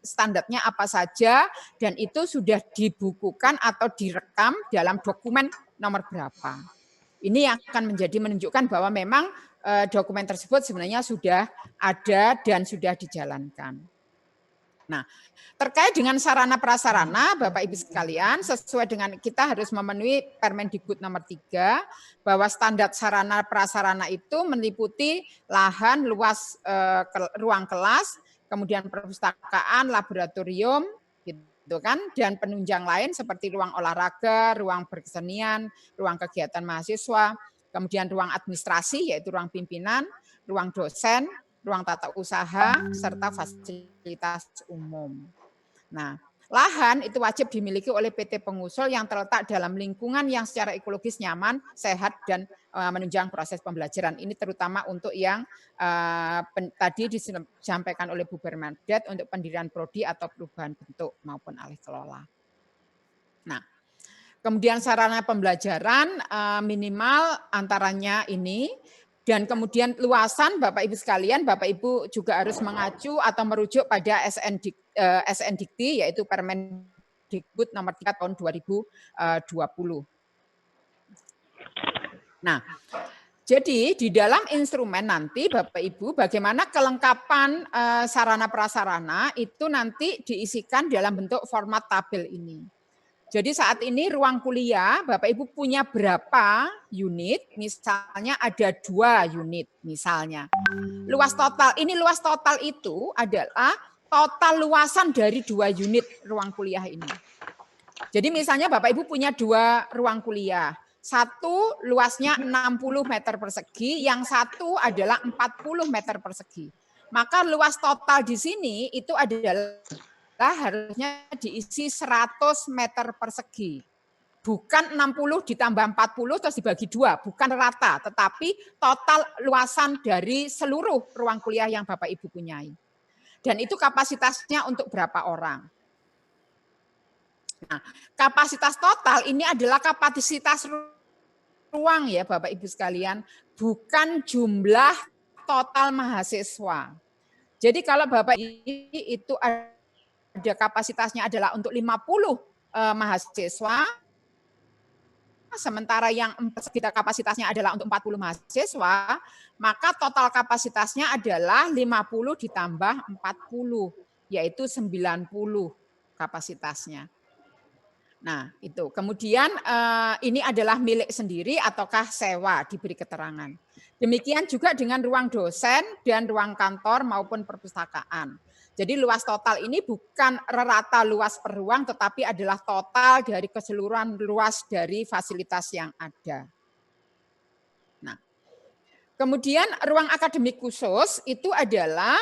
standarnya apa saja, dan itu sudah dibukukan atau direkam dalam dokumen nomor berapa. Ini yang akan menunjukkan bahwa memang dokumen tersebut sebenarnya sudah ada dan sudah dijalankan. Nah, terkait dengan sarana prasarana, Bapak Ibu sekalian, sesuai dengan kita harus memenuhi Permendikbud nomor 3, bahwa standar sarana prasarana itu meliputi lahan, luas ruang kelas, kemudian perpustakaan, laboratorium, gitu kan, dan penunjang lain seperti ruang olahraga, ruang berkesenian, ruang kegiatan mahasiswa, kemudian ruang administrasi yaitu ruang pimpinan, ruang dosen, ruang tata usaha, serta fasilitas umum. Nah, lahan itu wajib dimiliki oleh PT pengusul yang terletak dalam lingkungan yang secara ekologis nyaman, sehat, dan menunjang proses pembelajaran. Ini terutama untuk yang tadi disampaikan oleh Bu Bernadette untuk pendirian prodi atau perubahan bentuk maupun alih kelola. Nah, kemudian sarana pembelajaran minimal antaranya ini. Dan kemudian luasan Bapak Ibu sekalian, Bapak Ibu juga harus mengacu atau merujuk pada SN-Dikti, yaitu Permendikbud nomor 3 tahun 2020. Nah, jadi di dalam instrumen nanti Bapak Ibu bagaimana kelengkapan sarana prasarana itu nanti diisikan dalam bentuk format tabel ini. Jadi saat ini ruang kuliah, Bapak Ibu punya berapa unit? Misalnya ada 2 unit misalnya. Luas total itu adalah total luasan dari 2 unit ruang kuliah ini. Jadi misalnya Bapak Ibu punya 2 ruang kuliah. Satu luasnya 60 meter persegi, yang satu adalah 40 meter persegi. Maka luas total di sini itu adalah harusnya diisi 100 meter persegi. Bukan 60 ditambah 40 terus dibagi 2, bukan rata, tetapi total luasan dari seluruh ruang kuliah yang Bapak Ibu punyai. Dan itu kapasitasnya untuk berapa orang. Nah, kapasitas total ini adalah kapasitas ruang ya Bapak Ibu sekalian, bukan jumlah total mahasiswa. Jadi kalau Bapak itu ada kapasitasnya adalah untuk 50 mahasiswa, sementara yang sekitar kapasitasnya adalah untuk 40 mahasiswa, maka total kapasitasnya adalah 50 ditambah 40, yaitu 90 kapasitasnya. Nah, itu. Kemudian ini adalah milik sendiri ataukah sewa, diberi keterangan. Demikian juga dengan ruang dosen dan ruang kantor maupun perpustakaan. Jadi luas total ini bukan rata luas per ruang, tetapi adalah total dari keseluruhan luas dari fasilitas yang ada. Nah, kemudian ruang akademik khusus itu adalah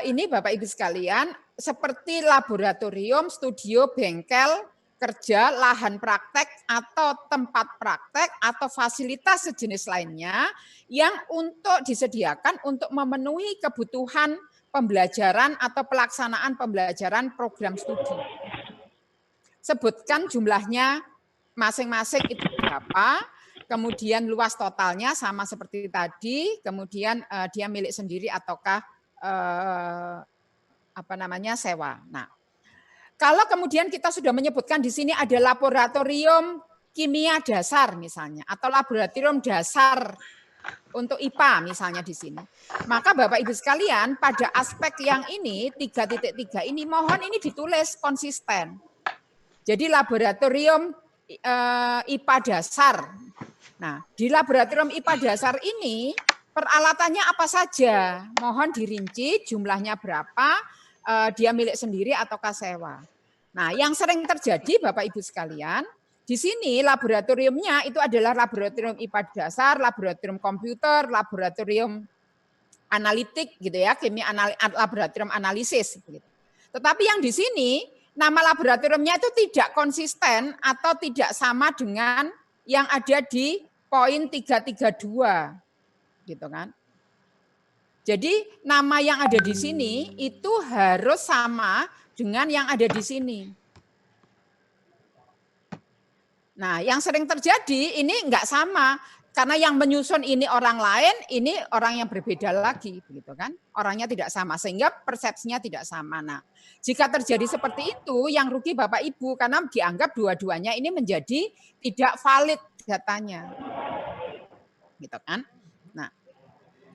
ini Bapak Ibu sekalian, seperti laboratorium, studio, bengkel, kerja, lahan praktek, atau tempat praktek, atau fasilitas sejenis lainnya yang untuk disediakan untuk memenuhi kebutuhan pembelajaran atau pelaksanaan pembelajaran program studi. Sebutkan jumlahnya masing-masing itu berapa, kemudian luas totalnya sama seperti tadi, kemudian dia milik sendiri ataukah sewa. Nah, kalau kemudian kita sudah menyebutkan di sini ada laboratorium kimia dasar misalnya, atau laboratorium dasar untuk IPA misalnya di sini. Maka Bapak Ibu sekalian, pada aspek yang ini 3.3 ini mohon ini ditulis konsisten. Jadi laboratorium IPA dasar. Nah, di laboratorium IPA dasar ini peralatannya apa saja? Mohon dirinci jumlahnya berapa, dia milik sendiri ataukah sewa. Nah, yang sering terjadi Bapak Ibu sekalian, di sini laboratoriumnya itu adalah laboratorium IPA dasar, laboratorium komputer, laboratorium analitik gitu ya, laboratorium analisis gitu. Tetapi yang di sini nama laboratoriumnya itu tidak konsisten atau tidak sama dengan yang ada di poin 332 gitu kan. Jadi nama yang ada di sini itu harus sama dengan yang ada di sini. Nah, yang sering terjadi ini enggak sama. Karena yang menyusun ini orang lain, ini orang yang berbeda lagi, begitu kan? Orangnya tidak sama, sehingga persepsinya tidak sama. Nah, jika terjadi seperti itu, yang rugi Bapak Ibu, karena dianggap dua-duanya ini menjadi tidak valid datanya, gitu kan? Nah,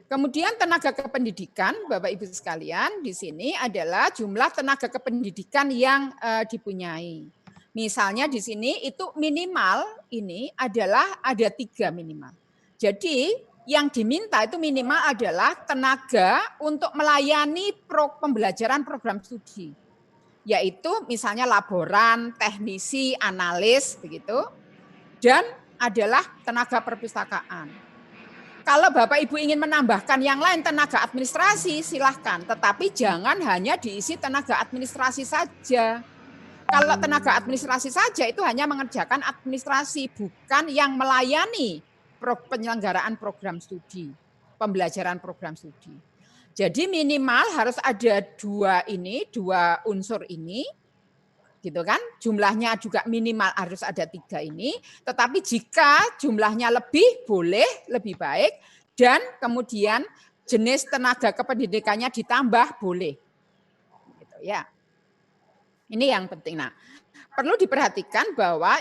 kemudian tenaga kependidikan, Bapak Ibu sekalian, di sini adalah jumlah tenaga kependidikan yang dipunyai. Misalnya di sini itu minimal ini adalah ada 3 minimal. Jadi yang diminta itu minimal adalah tenaga untuk melayani pembelajaran program studi. Yaitu misalnya laboran, teknisi, analis, begitu. Dan adalah tenaga perpustakaan. Kalau Bapak Ibu ingin menambahkan yang lain tenaga administrasi, silahkan. Tetapi jangan hanya diisi tenaga administrasi saja. Kalau tenaga administrasi saja itu hanya mengerjakan administrasi, bukan yang melayani penyelenggaraan program studi, pembelajaran program studi. Jadi minimal harus ada dua unsur ini, gitu kan? Jumlahnya juga minimal harus ada 3 ini. Tetapi jika jumlahnya lebih, boleh lebih baik, dan kemudian jenis tenaga kependidikannya ditambah, boleh. Gitu ya. Ini yang penting. Nah, perlu diperhatikan bahwa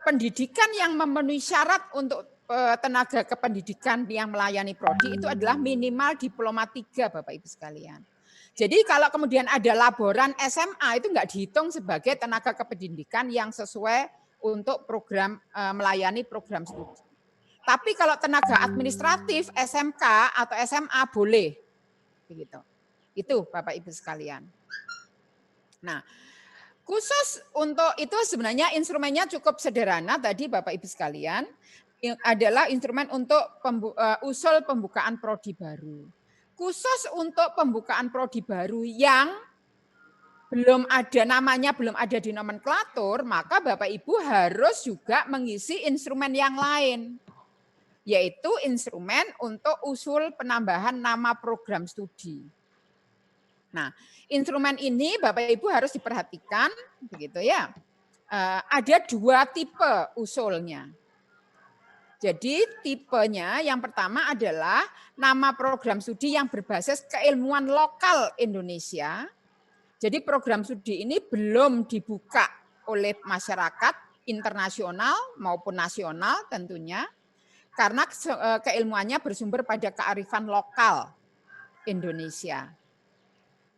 pendidikan yang memenuhi syarat untuk tenaga kependidikan yang melayani prodi itu adalah minimal diploma 3, Bapak Ibu sekalian. Jadi kalau kemudian ada laboran SMA itu enggak dihitung sebagai tenaga kependidikan yang sesuai untuk program melayani program studi. Tapi kalau tenaga administratif SMK atau SMA boleh. Begitu. Itu Bapak Ibu sekalian. Nah, khusus untuk itu sebenarnya instrumennya cukup sederhana tadi Bapak Ibu sekalian, adalah instrumen untuk usul pembukaan prodi baru. Khusus untuk pembukaan prodi baru yang belum ada namanya, belum ada di nomenklatur, maka Bapak Ibu harus juga mengisi instrumen yang lain, yaitu instrumen untuk usul penambahan nama program studi. Nah, instrumen ini Bapak Ibu harus diperhatikan, begitu ya. Ada 2 tipe usulnya. Jadi tipenya yang pertama adalah nama program studi yang berbasis keilmuan lokal Indonesia. Jadi program studi ini belum dibuka oleh masyarakat internasional maupun nasional tentunya, karena keilmuannya bersumber pada kearifan lokal Indonesia.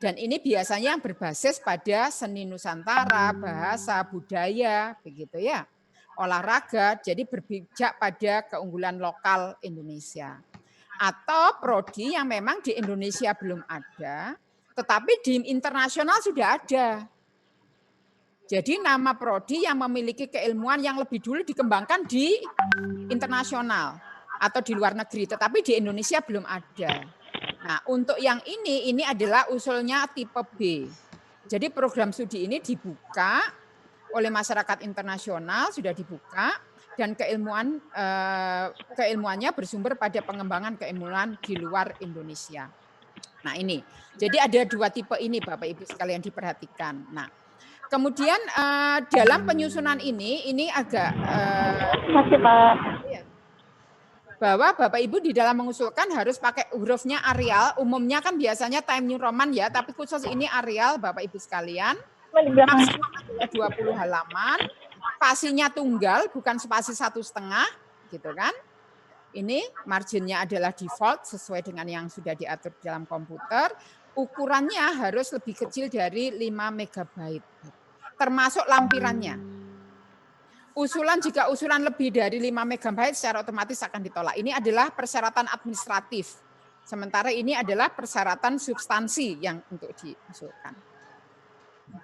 Dan ini biasanya yang berbasis pada seni Nusantara, bahasa, budaya, begitu ya. Olahraga, jadi berpijak pada keunggulan lokal Indonesia. Atau prodi yang memang di Indonesia belum ada, tetapi di internasional sudah ada. Jadi nama prodi yang memiliki keilmuan yang lebih dulu dikembangkan di internasional atau di luar negeri, tetapi di Indonesia belum ada. Nah, untuk yang ini adalah usulnya tipe B. Jadi program studi ini dibuka oleh masyarakat internasional, sudah dibuka, dan keilmuannya bersumber pada pengembangan keilmuan di luar Indonesia. Nah ini, jadi ada 2 tipe ini Bapak Ibu sekalian diperhatikan. Nah, kemudian dalam penyusunan ini agak Masih Pak. bahwa Bapak Ibu di dalam mengusulkan harus pakai hurufnya Arial, umumnya kan biasanya Times New Roman ya, tapi khusus ini Arial Bapak Ibu sekalian. Maksimal adalah 20 halaman, spasinya tunggal bukan spasi 1,5 gitu kan. Ini marginnya adalah default sesuai dengan yang sudah diatur dalam komputer. Ukurannya harus lebih kecil dari 5 MB, termasuk lampirannya. Jika usulan lebih dari 5 MB secara otomatis akan ditolak. Ini adalah persyaratan administratif. Sementara ini adalah persyaratan substansi yang untuk diusulkan.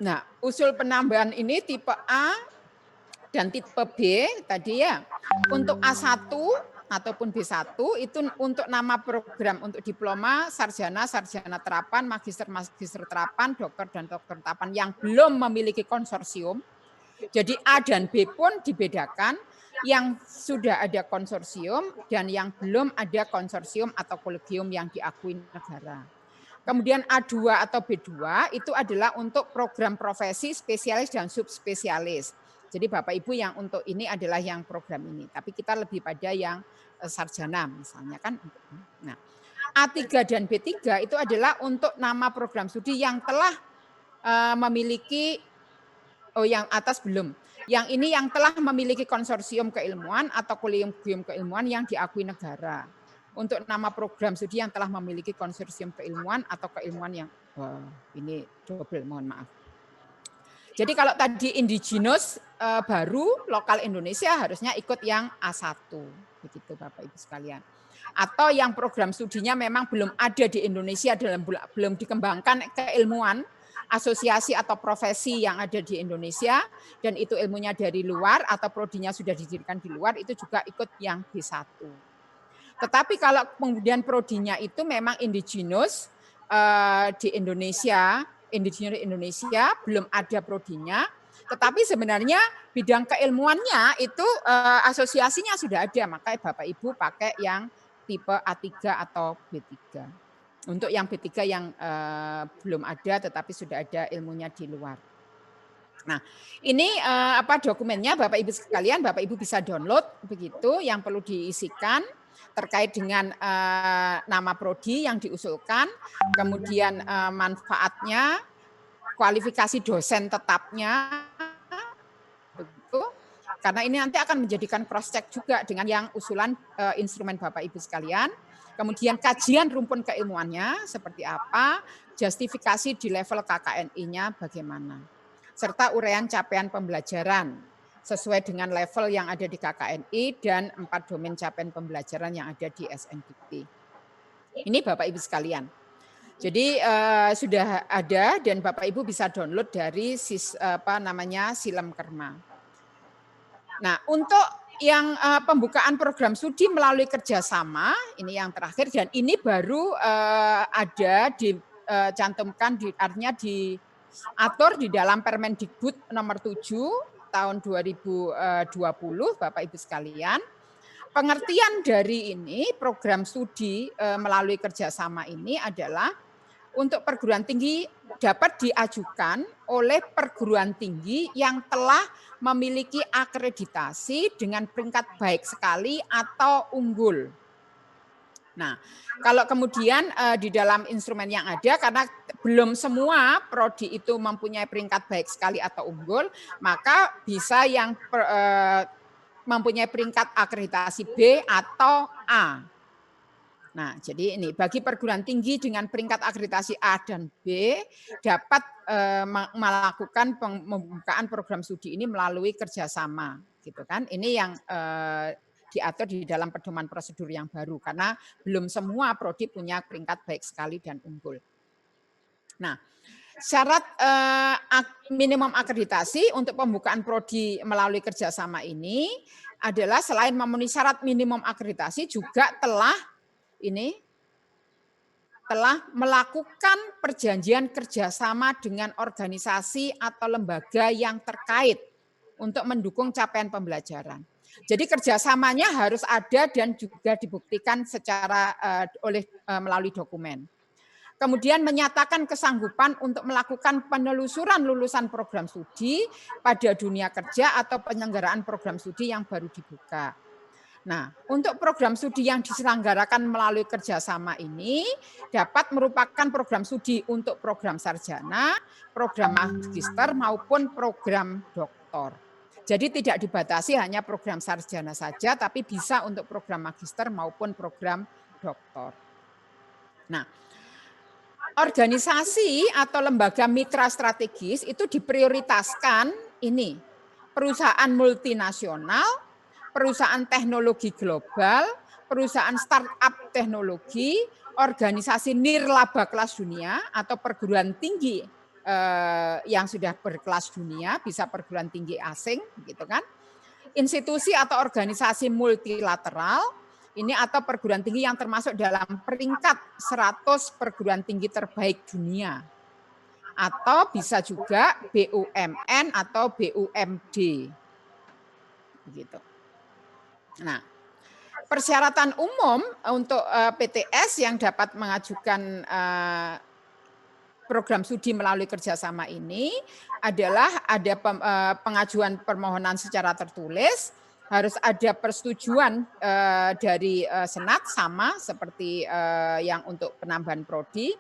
Nah, usul penambahan ini tipe A dan tipe B tadi ya. Untuk A1 ataupun B1 itu untuk nama program untuk diploma, sarjana terapan, magister terapan, dokter dan dokter terapan yang belum memiliki konsorsium. Jadi A dan B pun dibedakan, yang sudah ada konsorsium dan yang belum ada konsorsium atau kolegium yang diakui negara. Kemudian A2 atau B2 itu adalah untuk program profesi, spesialis dan subspesialis. Jadi Bapak Ibu yang untuk ini adalah yang program ini, tapi kita lebih pada yang sarjana misalnya kan. Nah, A3 dan B3 itu adalah untuk nama program studi yang telah memiliki, yang atas belum. Yang ini yang telah memiliki konsorsium keilmuan atau kolegium keilmuan yang diakui negara. Untuk nama program studi yang telah memiliki konsorsium keilmuan atau keilmuan yang, ini double, mohon maaf. Jadi kalau tadi indigenous baru lokal Indonesia harusnya ikut yang A1, begitu Bapak Ibu sekalian. Atau yang program studinya memang belum ada di Indonesia, belum dikembangkan keilmuan, asosiasi atau profesi yang ada di Indonesia, dan itu ilmunya dari luar atau prodinya sudah didirikan di luar, itu juga ikut yang B1. Tetapi kalau kemudian prodinya itu memang indigenous di Indonesia, indigenous Indonesia, belum ada prodinya, tetapi sebenarnya bidang keilmuannya itu asosiasinya sudah ada, makanya Bapak Ibu pakai yang tipe A3 atau B3. Untuk yang B3 yang belum ada tetapi sudah ada ilmunya di luar. Nah, ini dokumennya Bapak Ibu sekalian, Bapak Ibu bisa download begitu, yang perlu diisikan terkait dengan nama prodi yang diusulkan, kemudian manfaatnya, kualifikasi dosen tetapnya, begitu. Karena ini nanti akan menjadikan cross check juga dengan yang usulan instrumen Bapak Ibu sekalian. Kemudian kajian rumpun keilmuannya seperti apa, justifikasi di level KKNI-nya bagaimana, serta uraian capaian pembelajaran sesuai dengan level yang ada di KKNI dan 4 domain capaian pembelajaran yang ada di SNDP. Ini Bapak Ibu sekalian. Jadi sudah ada dan Bapak Ibu bisa download dari Silem Kerma. Nah, untuk yang pembukaan program studi melalui kerjasama, ini yang terakhir dan ini baru ada dicantumkan, artinya diatur di dalam Permendikbud nomor 7 tahun 2020, Bapak Ibu sekalian. Pengertian dari ini program studi melalui kerjasama ini adalah untuk perguruan tinggi dapat diajukan oleh perguruan tinggi yang telah memiliki akreditasi dengan peringkat baik sekali atau unggul. Nah, kalau kemudian di dalam instrumen yang ada, karena belum semua prodi itu mempunyai peringkat baik sekali atau unggul, maka bisa yang mempunyai peringkat akreditasi B atau A. Nah, jadi ini bagi perguruan tinggi dengan peringkat akreditasi A dan B dapat melakukan pembukaan program studi ini melalui kerjasama, gitu kan? Ini yang diatur di dalam pedoman prosedur yang baru karena belum semua prodi punya peringkat baik sekali dan unggul. Nah, syarat minimum akreditasi untuk pembukaan prodi melalui kerjasama ini adalah selain memenuhi syarat minimum akreditasi juga telah melakukan perjanjian kerjasama dengan organisasi atau lembaga yang terkait untuk mendukung capaian pembelajaran. Jadi kerjasamanya harus ada dan juga dibuktikan secara melalui dokumen. Kemudian menyatakan kesanggupan untuk melakukan penelusuran lulusan program studi pada dunia kerja atau penyelenggaraan program studi yang baru dibuka. Nah, untuk program studi yang diselenggarakan melalui kerjasama ini dapat merupakan program studi untuk program sarjana, program magister maupun program doktor. Jadi tidak dibatasi hanya program sarjana saja, tapi bisa untuk program magister maupun program doktor. Nah, organisasi atau lembaga mitra strategis itu diprioritaskan ini, perusahaan multinasional, perusahaan teknologi global, perusahaan startup teknologi, organisasi nirlaba kelas dunia atau perguruan tinggi yang sudah berkelas dunia, bisa perguruan tinggi asing, gitu kan? Institusi atau organisasi multilateral, ini atau perguruan tinggi yang termasuk dalam peringkat 100 perguruan tinggi terbaik dunia. Atau bisa juga BUMN atau BUMD. Begitu. Nah, persyaratan umum untuk PTS yang dapat mengajukan program studi melalui kerjasama ini adalah ada pengajuan permohonan secara tertulis, harus ada persetujuan dari Senat sama seperti yang untuk penambahan prodi,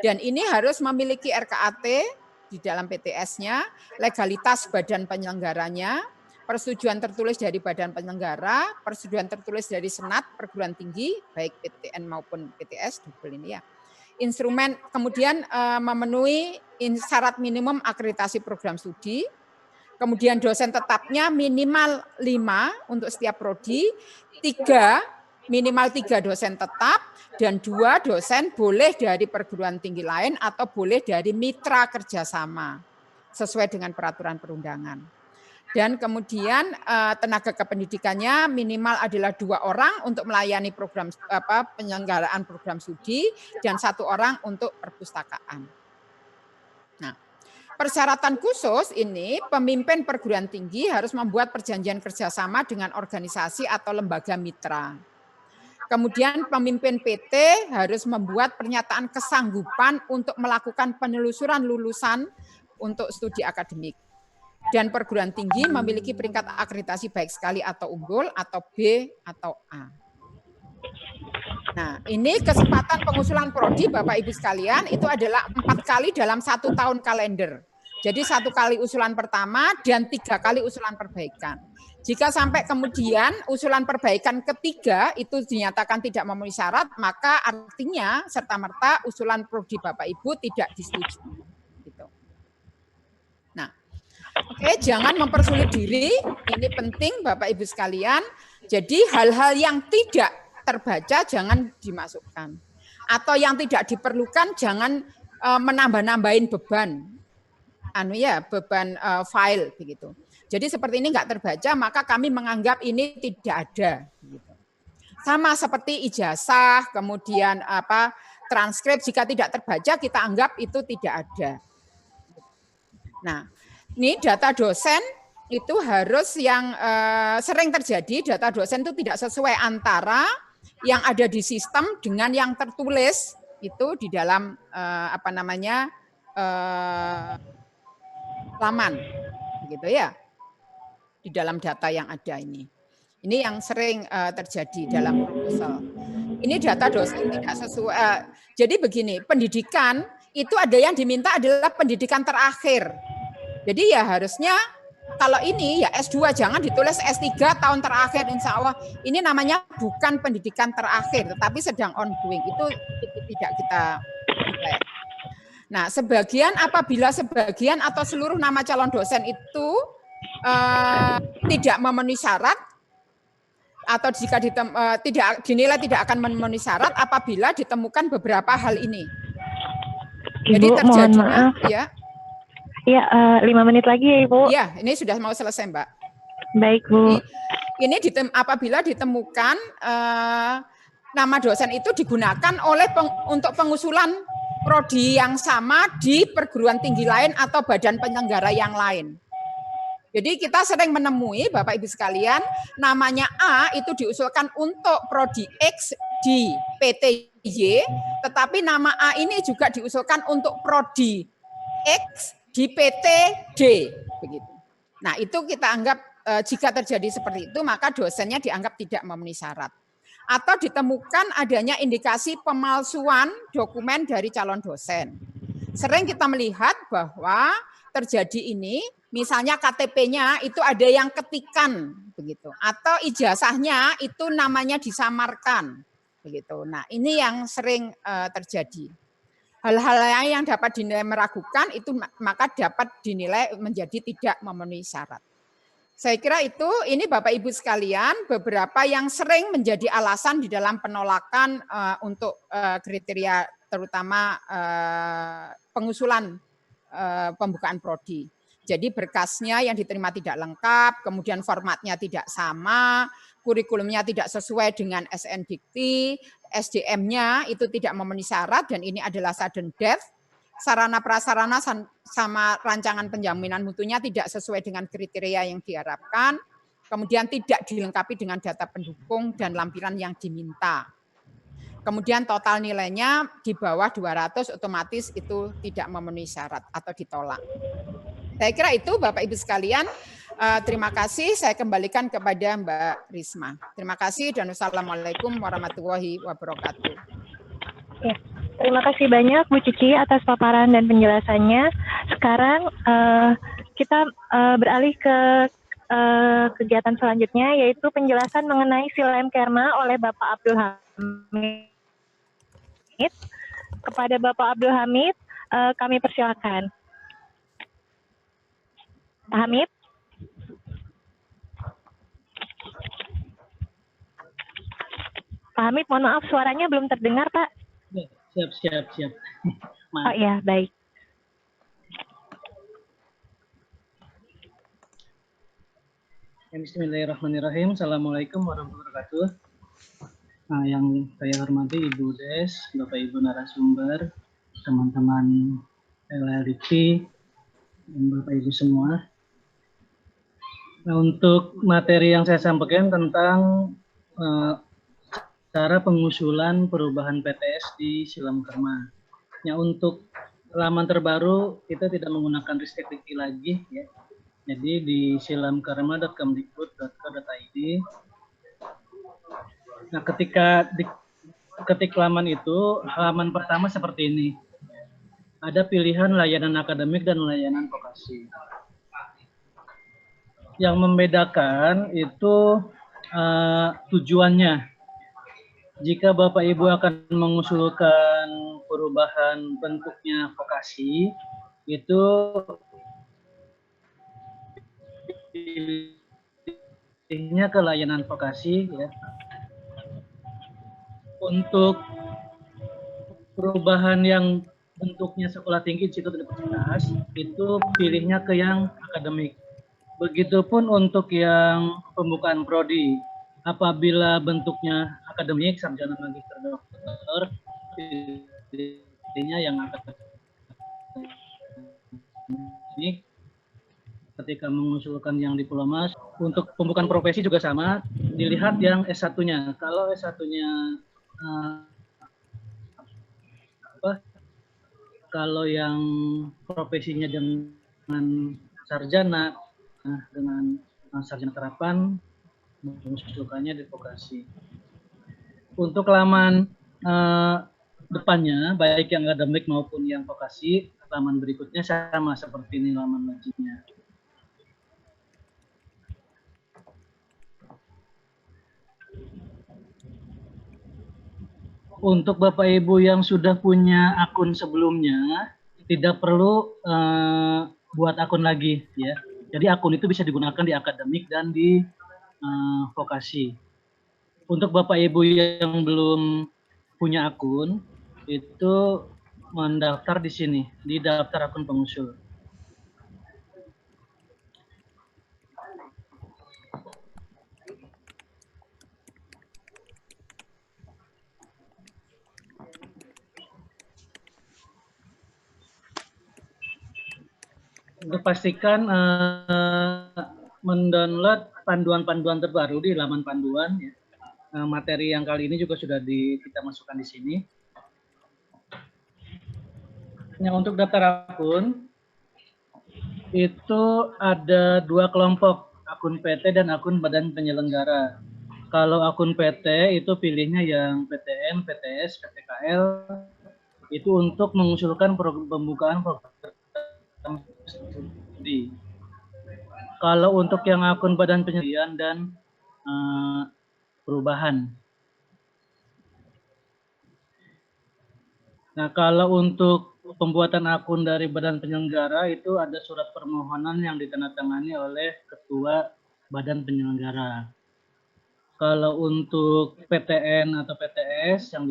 dan ini harus memiliki RKAT di dalam PTS-nya, legalitas badan penyelenggaranya, persetujuan tertulis dari badan penyelenggara, persetujuan tertulis dari Senat perguruan tinggi, baik PTN maupun PTS, double ini ya. Instrumen, kemudian memenuhi syarat minimum akreditasi program studi, kemudian dosen tetapnya minimal 5 untuk setiap prodi, minimal 3 dosen tetap, dan 2 dosen boleh dari perguruan tinggi lain atau boleh dari mitra kerjasama, sesuai dengan peraturan perundangan. Dan kemudian tenaga kependidikannya minimal adalah 2 orang untuk melayani program penyelenggaraan program studi dan 1 orang untuk perpustakaan. Nah, persyaratan khusus ini pemimpin perguruan tinggi harus membuat perjanjian kerjasama dengan organisasi atau lembaga mitra. Kemudian pemimpin PT harus membuat pernyataan kesanggupan untuk melakukan penelusuran lulusan untuk studi akademik. Dan perguruan tinggi memiliki peringkat akreditasi baik sekali atau unggul, atau B, atau A. Nah, ini kesempatan pengusulan prodi Bapak Ibu sekalian itu adalah 4 kali dalam 1 tahun kalender. Jadi 1 kali usulan pertama dan 3 kali usulan perbaikan. Jika sampai kemudian usulan perbaikan ketiga itu dinyatakan tidak memenuhi syarat, maka artinya serta-merta usulan prodi Bapak Ibu tidak disetujui. Gitu. Nah, oke, jangan mempersulit diri, ini penting Bapak Ibu sekalian. Jadi hal-hal yang tidak terbaca jangan dimasukkan. Atau yang tidak diperlukan jangan menambah-nambahin beban. Beban file begitu. Jadi seperti ini nggak terbaca, maka kami menganggap ini tidak ada. Gitu. Sama seperti ijazah, kemudian transkrip jika tidak terbaca kita anggap itu tidak ada. Nah, ini data dosen itu harus yang sering terjadi, data dosen itu tidak sesuai antara yang ada di sistem dengan yang tertulis itu di dalam laman, begitu ya, di dalam data yang ada ini. Ini yang sering terjadi dalam proposal. Ini data dosen tidak sesuai. Jadi begini, pendidikan itu ada yang diminta adalah pendidikan terakhir. Jadi ya harusnya kalau ini ya S2, jangan ditulis S3 tahun terakhir, insya Allah. Ini namanya bukan pendidikan terakhir, tetapi sedang ongoing. Itu tidak kita nilai. Nah, apabila sebagian atau seluruh nama calon dosen itu tidak memenuhi syarat, atau jika dinilai tidak akan memenuhi syarat apabila ditemukan beberapa hal ini. Jadi Ibu, terjadinya, mohon maaf. Ya. Ya, 5 menit lagi ya Ibu. Ya, ini sudah mau selesai Mbak. Baik Bu. Ini apabila ditemukan nama dosen itu digunakan untuk pengusulan prodi yang sama di perguruan tinggi lain atau badan penyelenggara yang lain. Jadi kita sering menemui Bapak Ibu sekalian, namanya A itu diusulkan untuk prodi X di PT Y, tetapi nama A ini juga diusulkan untuk prodi X di PT D, begitu. Nah, itu kita anggap jika terjadi seperti itu, maka dosennya dianggap tidak memenuhi syarat. Atau ditemukan adanya indikasi pemalsuan dokumen dari calon dosen. Sering kita melihat bahwa terjadi ini, misalnya KTP-nya itu ada yang ketikan, begitu, atau ijazahnya itu namanya disamarkan, begitu. Nah, ini yang sering terjadi. Hal-hal yang dapat dinilai meragukan itu maka dapat dinilai menjadi tidak memenuhi syarat. Saya kira ini Bapak Ibu sekalian beberapa yang sering menjadi alasan di dalam penolakan untuk kriteria terutama pengusulan pembukaan prodi. Jadi berkasnya yang diterima tidak lengkap, kemudian formatnya tidak sama, kurikulumnya tidak sesuai dengan SNDikti, SDM-nya itu tidak memenuhi syarat dan ini adalah sudden death. Sarana prasarana sama rancangan penjaminan mutunya tidak sesuai dengan kriteria yang diharapkan, kemudian tidak dilengkapi dengan data pendukung dan lampiran yang diminta. kemudian total nilainya di bawah 200 otomatis itu tidak memenuhi syarat atau ditolak. Saya kira itu Bapak Ibu sekalian. Terima kasih, saya kembalikan kepada Mbak Risma. Terima kasih dan wassalamualaikum warahmatullahi wabarakatuh. Ya, terima kasih banyak Bu Cici atas paparan dan penjelasannya. Sekarang kita beralih ke kegiatan selanjutnya, yaitu penjelasan mengenai Silem Kerma oleh Bapak Abdul Hamid. Kepada Bapak Abdul Hamid, kami persilakan. Pak Hamid? Pak Hamid, mohon maaf suaranya belum terdengar, Pak. Siap. Oh iya, baik. Bismillahirrahmanirrahim. Assalamualaikum warahmatullahi wabarakatuh. Nah, yang saya hormati Ibu Des, Bapak Ibu narasumber, teman-teman LLDP, dan Bapak Ibu semua. Nah, untuk materi yang saya sampaikan tentang cara pengusulan perubahan PTS di Silem Kerma. Ya, untuk laman terbaru kita tidak menggunakan Ristek Dikti lagi ya. Jadi di silamkerma.kemdikbud.co.id. Nah, ketika ketik laman itu, halaman pertama seperti ini. Ada pilihan layanan akademik dan layanan vokasi. Yang membedakan itu tujuannya. Jika Bapak Ibu akan mengusulkan perubahan bentuknya vokasi, itu pilihnya ke layanan vokasi ya. Untuk perubahan yang bentuknya sekolah tinggi, institut universitas, itu pilihnya ke yang akademik. Begitupun untuk yang pembukaan prodi. Apabila bentuknya akademik, sarjana magister doktor, pilihnya yang akademik. Ketika mengusulkan yang diploma, untuk pembukaan profesi juga sama, dilihat yang S1-nya. Kalau S1-nya kalau yang profesinya dengan sarjana, dengan sarjana terapan, mengusulkannya di vokasi. Untuk laman depannya, baik yang akademik maupun yang vokasi, laman berikutnya sama seperti ini laman wajibnya. Untuk Bapak Ibu yang sudah punya akun sebelumnya, tidak perlu buat akun lagi ya. Jadi akun itu bisa digunakan di akademik dan di vokasi. Untuk Bapak Ibu yang belum punya akun, itu mendaftar di sini, di daftar akun pengusul. Untuk pastikan mendownload panduan-panduan terbaru di laman panduan. Ya. Materi yang kali ini juga sudah kita masukkan di sini. Nah, untuk daftar akun, itu ada 2 kelompok, akun PT dan akun badan penyelenggara. Kalau akun PT itu pilihnya yang PTN, PTS, PTKL, itu untuk mengusulkan pembukaan program studi. Kalau untuk yang akun badan penyediaan dan perubahan. Nah, kalau untuk pembuatan akun dari badan penyelenggara itu ada surat permohonan yang ditandatangani oleh ketua badan penyelenggara. Kalau untuk PTN atau PTS yang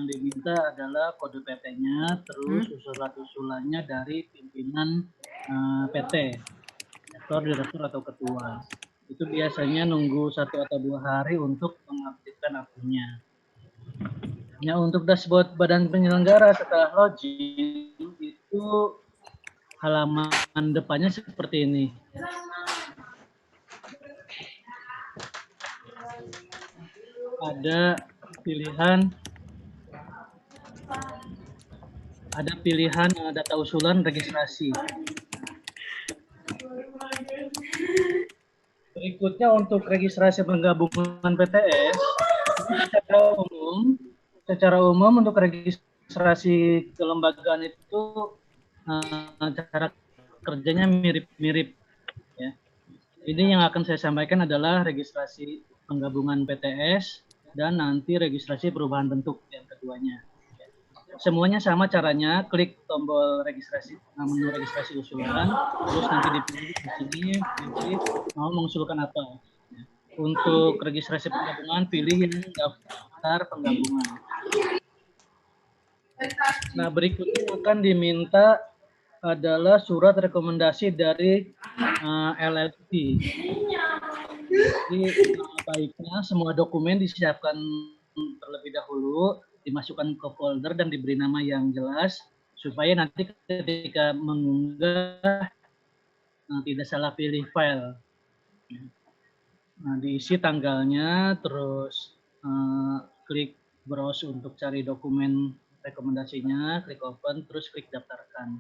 diminta adalah kode PT-nya, terus surat-usulannya dari pimpinan PT, direktur atau ketua. Itu biasanya nunggu 1 atau 2 hari untuk mengaktifkan akunnya. Ya, untuk dashboard badan penyelenggara setelah login itu halaman depannya seperti ini. Ada pilihan ada pilihan data usulan registrasi. Berikutnya untuk registrasi penggabungan PTS, secara umum untuk registrasi kelembagaan itu cara kerjanya mirip-mirip. Ya. Ini yang akan saya sampaikan adalah registrasi penggabungan PTS dan nanti registrasi perubahan bentuk yang keduanya. Semuanya sama caranya, klik tombol registrasi, menu registrasi usulan, terus nanti dipilih di sini, pilih mau mengusulkan apa. Untuk registrasi penggabungan, pilih yang daftar penggabungan. Nah, berikutnya akan diminta adalah surat rekomendasi dari LLP. Jadi baiknya semua dokumen disiapkan terlebih dahulu, dimasukkan ke folder dan diberi nama yang jelas supaya nanti ketika mengunggah tidak salah pilih file. Nah, diisi tanggalnya, terus klik browse untuk cari dokumen rekomendasinya, klik open, terus klik daftarkan.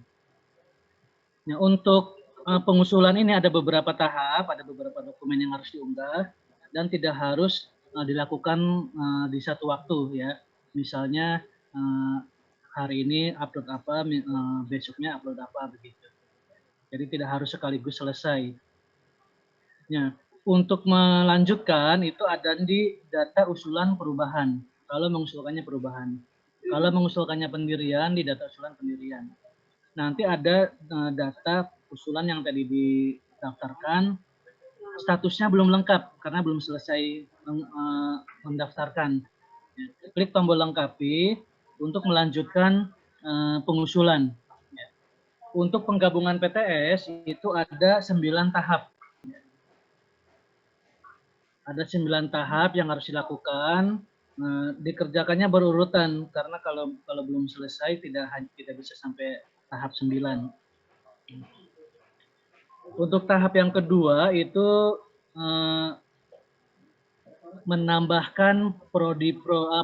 Nah, untuk pengusulan ini ada beberapa tahap, ada beberapa dokumen yang harus diunggah dan tidak harus dilakukan di satu waktu ya. Misalnya hari ini upload apa, besoknya upload apa begitu. Jadi tidak harus sekaligus selesai. Nah, untuk melanjutkan itu ada di data usulan perubahan. Kalau mengusulkannya perubahan. Kalau mengusulkannya pendirian di data usulan pendirian. Nanti ada data usulan yang tadi didaftarkan, statusnya belum lengkap karena belum selesai mendaftarkan. Klik tombol lengkapi untuk melanjutkan pengusulan. Untuk penggabungan PTS itu ada 9 tahap. Ada 9 tahap yang harus dilakukan. Dikerjakannya berurutan karena kalau belum selesai tidak bisa sampai tahap 9. Untuk tahap yang kedua itu menambahkan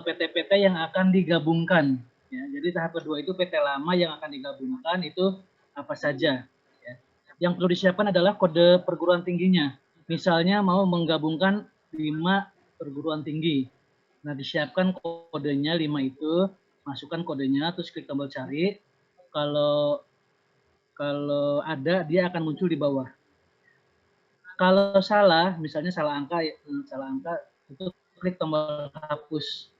PT-PT yang akan digabungkan. Ya, jadi tahap kedua itu PT lama yang akan digabungkan itu apa saja. Ya. Yang perlu disiapkan adalah kode perguruan tingginya. Misalnya mau menggabungkan 5 perguruan tinggi. Nah, disiapkan kodenya 5 itu, masukkan kodenya, terus klik tombol cari. Kalau ada, dia akan muncul di bawah. Kalau salah, misalnya salah angka itu klik tombol hapus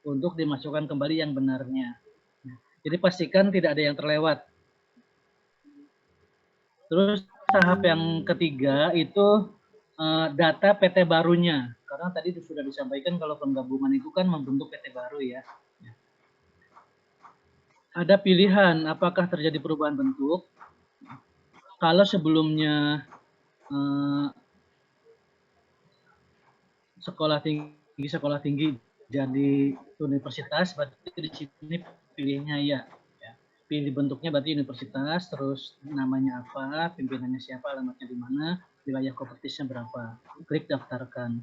untuk dimasukkan kembali yang benarnya. Jadi pastikan tidak ada yang terlewat. Terus tahap yang ketiga itu data PT barunya. Karena tadi sudah disampaikan kalau penggabungan itu kan membentuk PT baru ya. Ada pilihan apakah terjadi perubahan bentuk. Kalau sebelumnya sekolah tinggi jadi universitas, berarti di sini pilihnya ya. Pilih bentuknya berarti universitas, terus namanya apa, pimpinannya siapa, alamatnya di mana, wilayah kompetensinya berapa. Klik daftarkan.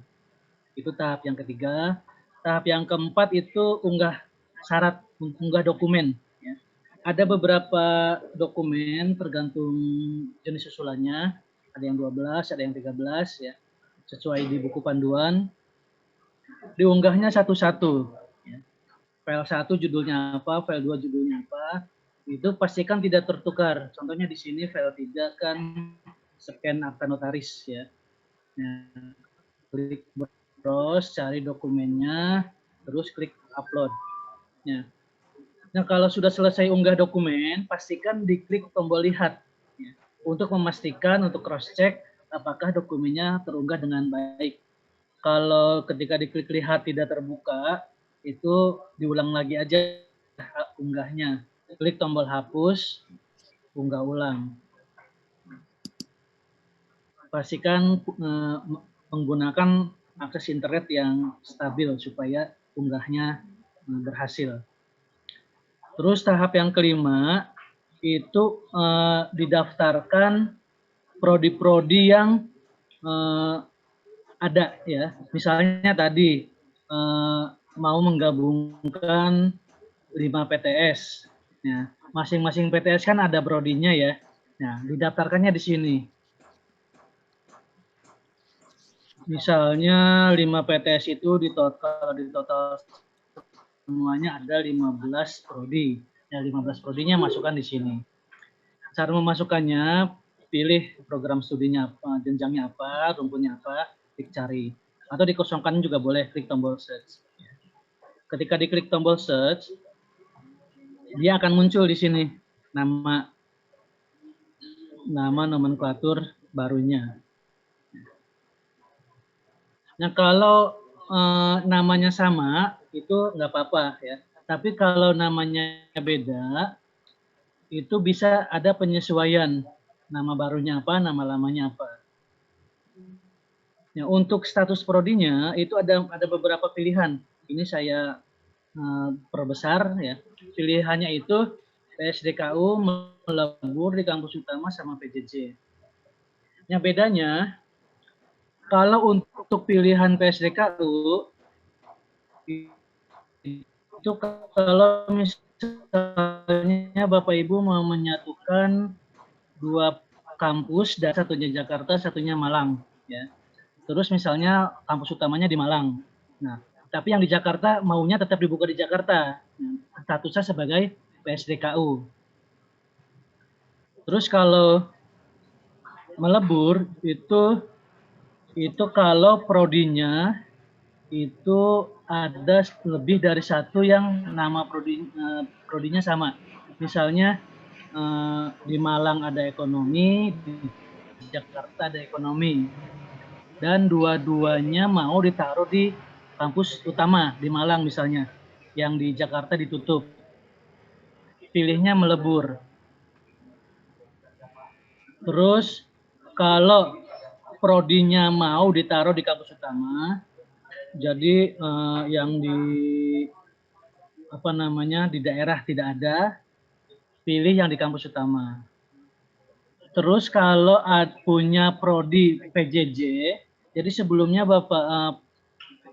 Itu tahap yang ketiga. Tahap yang keempat itu unggah syarat, unggah dokumen. Ya. Ada beberapa dokumen tergantung jenis usulannya. Ada yang 12, ada yang 13 ya. Sesuai di buku panduan. Diunggahnya satu-satu. Ya. File 1 judulnya apa, file 2 judulnya apa. Itu pastikan tidak tertukar. Contohnya di sini file 3 kan scan akta notaris ya. Nah, klik browse, cari dokumennya, terus klik upload. Ya. Nah, kalau sudah selesai unggah dokumen, pastikan diklik tombol lihat ya, untuk memastikan, untuk cross check apakah dokumennya terunggah dengan baik. Kalau ketika diklik lihat tidak terbuka, itu diulang lagi aja unggahnya. Klik tombol hapus, unggah ulang. Pastikan menggunakan akses internet yang stabil supaya unggahnya berhasil. Terus tahap yang kelima itu didaftarkan prodi-prodi yang ada ya. Misalnya tadi mau menggabungkan 5 PTS. Ya, masing-masing PTS kan ada prodinya ya. Nah, didaftarkannya di sini. Misalnya 5 PTS itu di total semuanya ada 15 prodi. Ya, 15 prodinya masukkan di sini. Cara memasukkannya, pilih program studinya apa, jenjangnya apa, rumputnya apa, klik cari. Atau dikosongkan juga boleh, klik tombol search. Ketika diklik tombol search, dia akan muncul di sini nama nomenklatur barunya. Nah, kalau namanya sama, itu nggak apa-apa ya. Tapi kalau namanya beda, itu bisa ada penyesuaian. Nama barunya apa, nama lamanya apa. Ya, untuk status prodinya, itu ada beberapa pilihan. Ini saya perbesar ya. Pilihannya itu PSDKU, melebur di kampus utama, sama PJJ. Yang bedanya, kalau untuk pilihan PSDKU, itu kalau misalnya Bapak Ibu mau menyatukan 2 kampus, dan satunya Jakarta, satunya Malang, ya. Terus misalnya kampus utamanya di Malang. Nah, tapi yang di Jakarta maunya tetap dibuka di Jakarta, statusnya sebagai PSDKU. Terus kalau melebur itu kalau prodinya itu ada lebih dari satu yang nama prodinya sama. Misalnya di Malang ada ekonomi, di Jakarta ada ekonomi, dan dua-duanya mau ditaruh di kampus utama di Malang misalnya, yang di Jakarta ditutup. Pilihnya melebur. Terus kalau prodinya mau ditaruh di kampus utama, jadi yang di di daerah tidak ada, pilih yang di kampus utama. Terus kalau punya prodi PJJ, jadi sebelumnya Bapak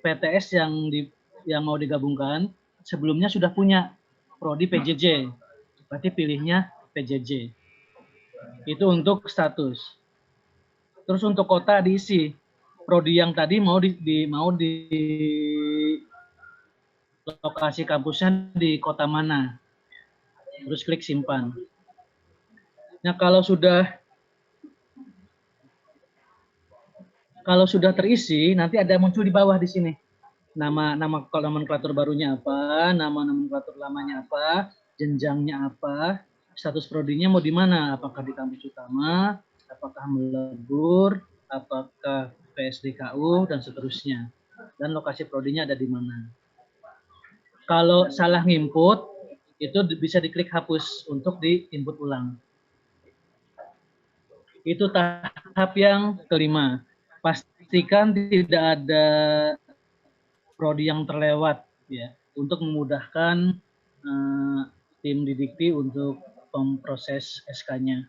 PTS yang mau digabungkan, sebelumnya sudah punya prodi PJJ, berarti pilihnya PJJ. Itu untuk status. Terus untuk kota diisi, prodi yang tadi mau di lokasi kampusnya di kota mana. Terus klik simpan. Nah, kalau sudah terisi, nanti ada muncul di bawah di sini. Nama nomenklatur barunya apa, nama nomenklatur lamanya apa, jenjangnya apa, status prodinya mau di mana, apakah di kampus utama, apakah melebur, apakah PSDKU, dan seterusnya. Dan lokasi prodinya ada di mana. Kalau salah nginput, itu bisa diklik hapus untuk di-input ulang. Itu tahap yang kelima. Pastikan tidak ada prodi yang terlewat ya, untuk memudahkan tim Didikti untuk memproses SK-nya.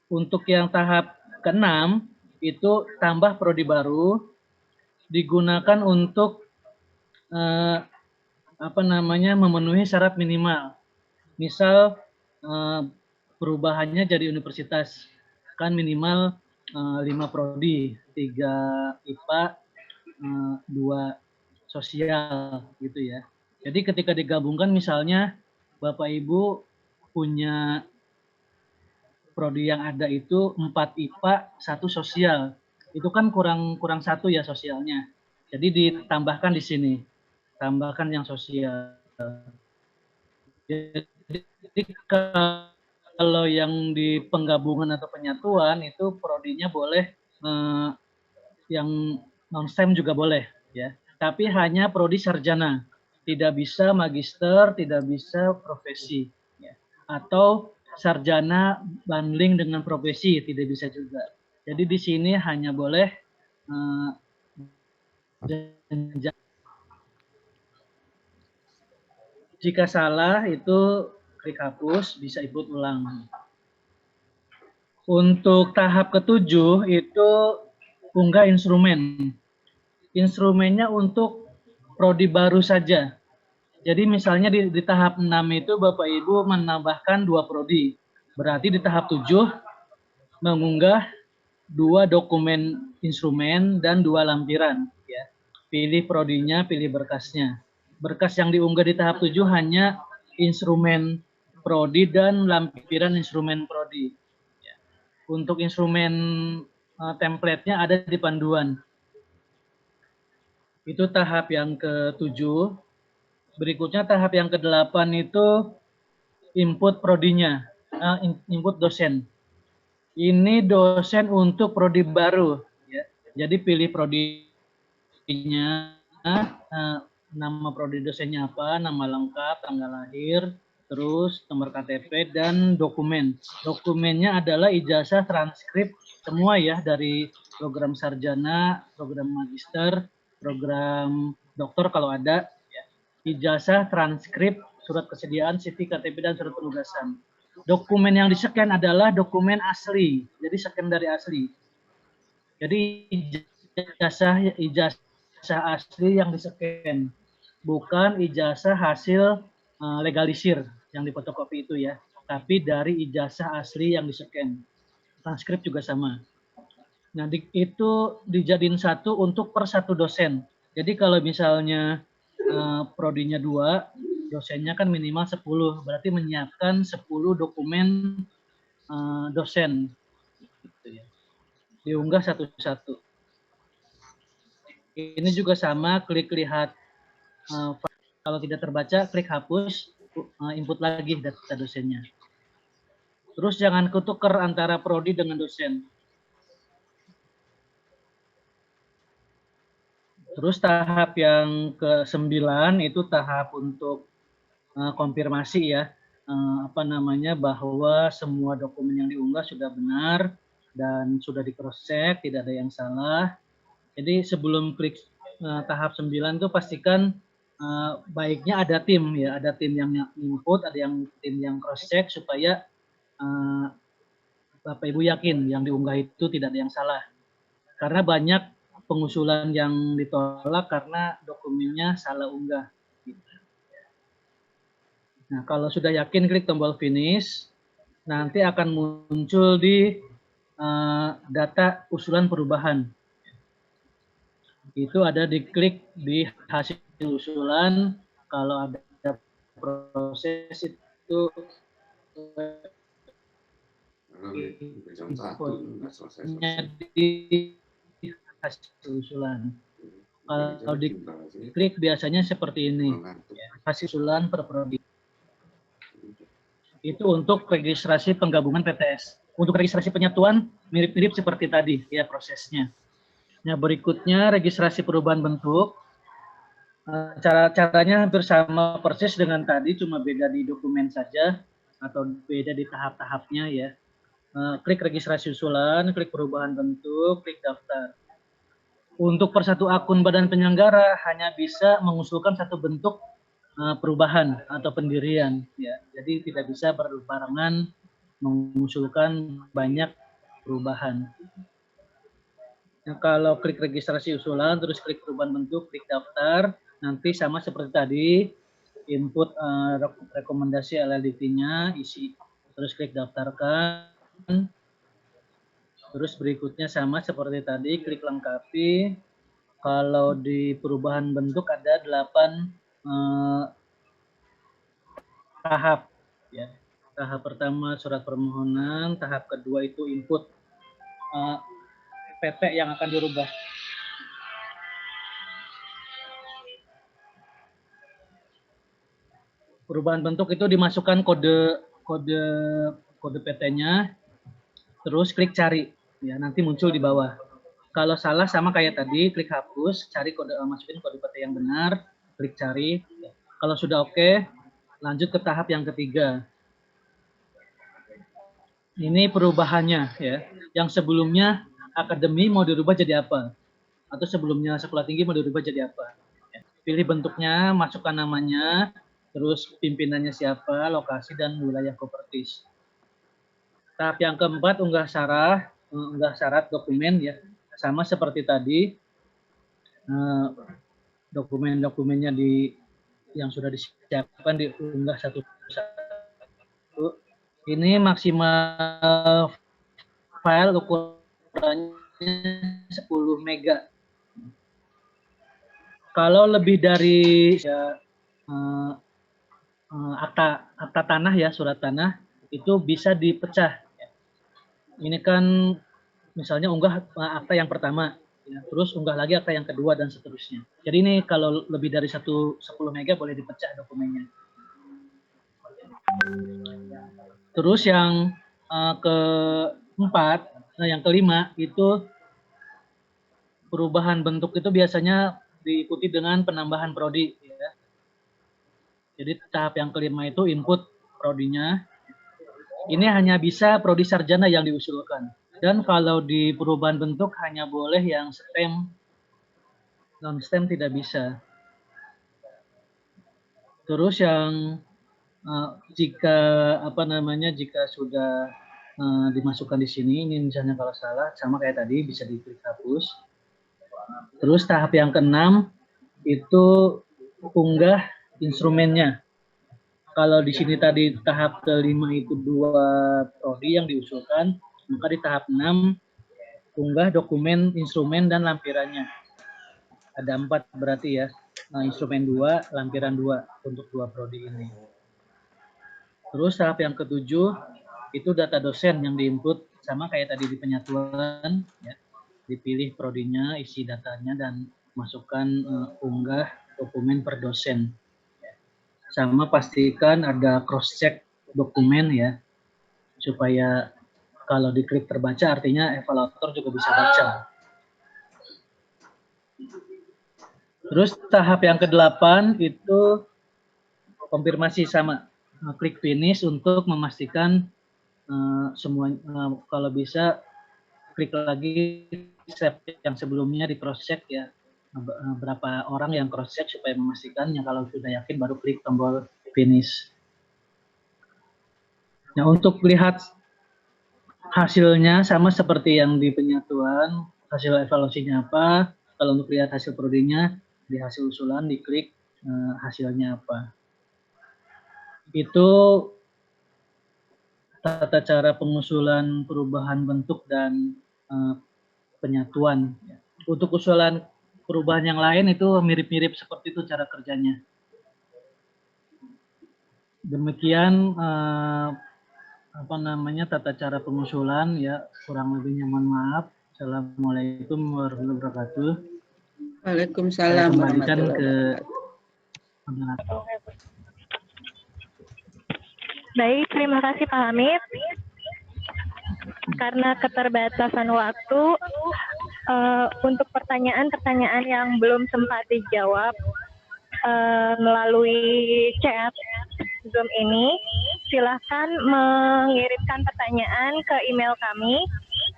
Untuk yang tahap ke-6 itu tambah prodi baru, digunakan untuk memenuhi syarat minimal. Misal perubahannya jadi universitas, kan minimal 5 prodi, 3 IPA, 2 sosial gitu ya. Jadi ketika digabungkan, misalnya Bapak Ibu punya prodi yang ada itu 4 IPA, 1 sosial. Itu kan kurang 1 ya sosialnya. Jadi ditambahkan di sini. Tambahkan yang sosial. Jadi kalau yang di penggabungan atau penyatuan itu prodinya boleh yang non-STEM juga boleh ya. Tapi hanya prodi sarjana. Tidak bisa magister, tidak bisa profesi ya. Atau sarjana bundling dengan profesi, tidak bisa juga. Jadi di sini hanya boleh jika salah itu klik hapus, bisa input ulang. Untuk tahap ke-7 itu unggah instrumen. Instrumennya untuk prodi baru saja. Jadi misalnya di tahap 6 itu Bapak Ibu menambahkan 2 prodi. Berarti di tahap 7 mengunggah 2 dokumen instrumen dan 2 lampiran. Ya. Pilih prodinya, pilih berkasnya. Berkas yang diunggah di tahap 7 hanya instrumen prodi dan lampiran instrumen prodi. Ya. Untuk instrumen template-nya ada di panduan. Itu tahap yang ke-7. Berikutnya tahap yang ke-8 itu input prodinya, input dosen. Ini dosen untuk prodi baru. Ya. Jadi pilih prodinya, nama prodi dosennya apa, nama lengkap, tanggal lahir, terus nomor KTP dan dokumen. Dokumennya adalah ijazah, transkrip semua ya, dari program sarjana, program magister, program doktor kalau ada. Ijazah, transkrip, surat kesediaan, CV, KTP, dan surat penugasan. Dokumen yang di-scan adalah dokumen asli, jadi scan dari asli. Jadi ijazah asli yang di-scan, bukan ijazah hasil legalisir yang difotokopi itu ya, tapi dari ijazah asli yang di-scan. Transkrip juga sama. Nah, itu dijadiin satu untuk per satu dosen. Jadi kalau misalnya prodinya 2, dosennya kan minimal 10, berarti menyiapkan 10 dokumen dosen. Gitu ya. Diunggah satu-satu. Ini juga sama, klik lihat, kalau tidak terbaca, klik hapus, input lagi data dosennya. Terus jangan ketukar antara prodi dengan dosen. Terus tahap yang ke-9 itu tahap untuk konfirmasi ya, bahwa semua dokumen yang diunggah sudah benar dan sudah di cross check, tidak ada yang salah. Jadi sebelum klik tahap 9 itu pastikan baiknya ada tim ya, ada tim yang input, ada tim yang cross check supaya Bapak Ibu yakin yang diunggah itu tidak ada yang salah. Karena banyak pengusulan yang ditolak karena dokumennya salah unggah. Nah, kalau sudah yakin klik tombol finish, nanti akan muncul di data usulan perubahan. Itu ada diklik di hasil usulan, kalau ada proses itu di hasil usulan. Kalau diklik biasanya seperti ini, hasil usulan per prodi. Itu untuk registrasi penggabungan PTS. Untuk registrasi penyatuan mirip-mirip seperti tadi ya prosesnya. Nah, berikutnya registrasi perubahan bentuk. Caranya hampir sama persis dengan tadi, cuma beda di dokumen saja atau beda di tahap-tahapnya ya. Klik registrasi usulan, klik perubahan bentuk, klik daftar. Untuk per satu akun badan penyelenggara hanya bisa mengusulkan satu bentuk perubahan atau pendirian ya. Jadi tidak bisa berbarengan mengusulkan banyak perubahan. Nah, kalau klik registrasi usulan terus klik perubahan bentuk, klik daftar, nanti sama seperti tadi, input rekomendasi LLDT-nya, isi, terus klik daftarkan. Terus berikutnya sama seperti tadi, klik lengkapi. Kalau di perubahan bentuk ada 8 tahap ya. Tahap pertama surat permohonan, tahap kedua itu input PT yang akan dirubah. Perubahan bentuk itu dimasukkan kode PT-nya, terus klik cari ya, nanti muncul di bawah. Kalau salah sama kayak tadi, klik hapus, cari masukin kode PT yang benar, klik cari. Kalau sudah oke, lanjut ke tahap yang ketiga. Ini perubahannya ya. Yang sebelumnya akademi mau dirubah jadi apa? Atau sebelumnya sekolah tinggi mau dirubah jadi apa? Pilih bentuknya, masukkan namanya, terus pimpinannya siapa, lokasi, dan wilayah kopertis. Tahap yang keempat, unggah syarat dokumen ya. Sama seperti tadi, dokumen-dokumennya yang sudah disiapkan diunggah satu-satu. Ini maksimal file ukurannya 10 mega. Kalau lebih dari akta tanah ya, surat tanah, itu bisa dipecah. Ini kan misalnya unggah akta yang pertama, ya, terus unggah lagi akta yang kedua dan seterusnya. Jadi ini kalau lebih dari 10 mega boleh dipecah dokumennya. Terus yang keempat, yang kelima itu perubahan bentuk itu biasanya diikuti dengan penambahan prodi. Ya. Jadi tahap yang kelima itu input prodinya. Ini hanya bisa prodi sarjana yang diusulkan. Dan kalau di perubahan bentuk hanya boleh yang STEM, non-STEM tidak bisa. Terus yang jika sudah dimasukkan di sini, ini misalnya kalau salah, sama kayak tadi bisa diklik hapus. Terus tahap yang keenam itu unggah instrumennya. Kalau di sini tadi tahap kelima itu 2 prodi yang diusulkan, maka di tahap 6 unggah dokumen, instrumen, dan lampirannya. Ada 4 berarti ya. Nah, instrumen 2, lampiran 2 untuk 2 prodi ini. Terus tahap yang ketujuh itu data dosen yang diinput sama kayak tadi di penyatuan, ya. Dipilih prodinya, isi datanya, dan masukkan unggah dokumen per dosen. Sama pastikan ada cross check dokumen ya, supaya kalau diklik terbaca artinya evaluator juga bisa baca. Terus tahap yang ke-8 itu konfirmasi, sama klik finish untuk memastikan semua, kalau bisa klik lagi step yang sebelumnya di cross check ya, berapa orang yang cross check supaya memastikannya. Kalau sudah yakin baru klik tombol finish. Nah, untuk lihat hasilnya sama seperti yang di penyatuan, hasil evaluasinya apa. Kalau untuk lihat hasil prodinya, di hasil usulan diklik hasilnya apa. Itu tata cara pengusulan perubahan bentuk dan penyatuan. Untuk usulan perubahan yang lain itu mirip-mirip seperti itu cara kerjanya. Demikian tata cara pengusulan ya, kurang lebihnya mohon maaf. Assalamualaikum warahmatullahi wabarakatuh. Waalaikumsalam warahmatullahi wabarakatuh. Baik, terima kasih Pak Hamid. Karena keterbatasan waktu, untuk pertanyaan-pertanyaan yang belum sempat dijawab melalui chat Zoom ini, silahkan mengirimkan pertanyaan ke email kami,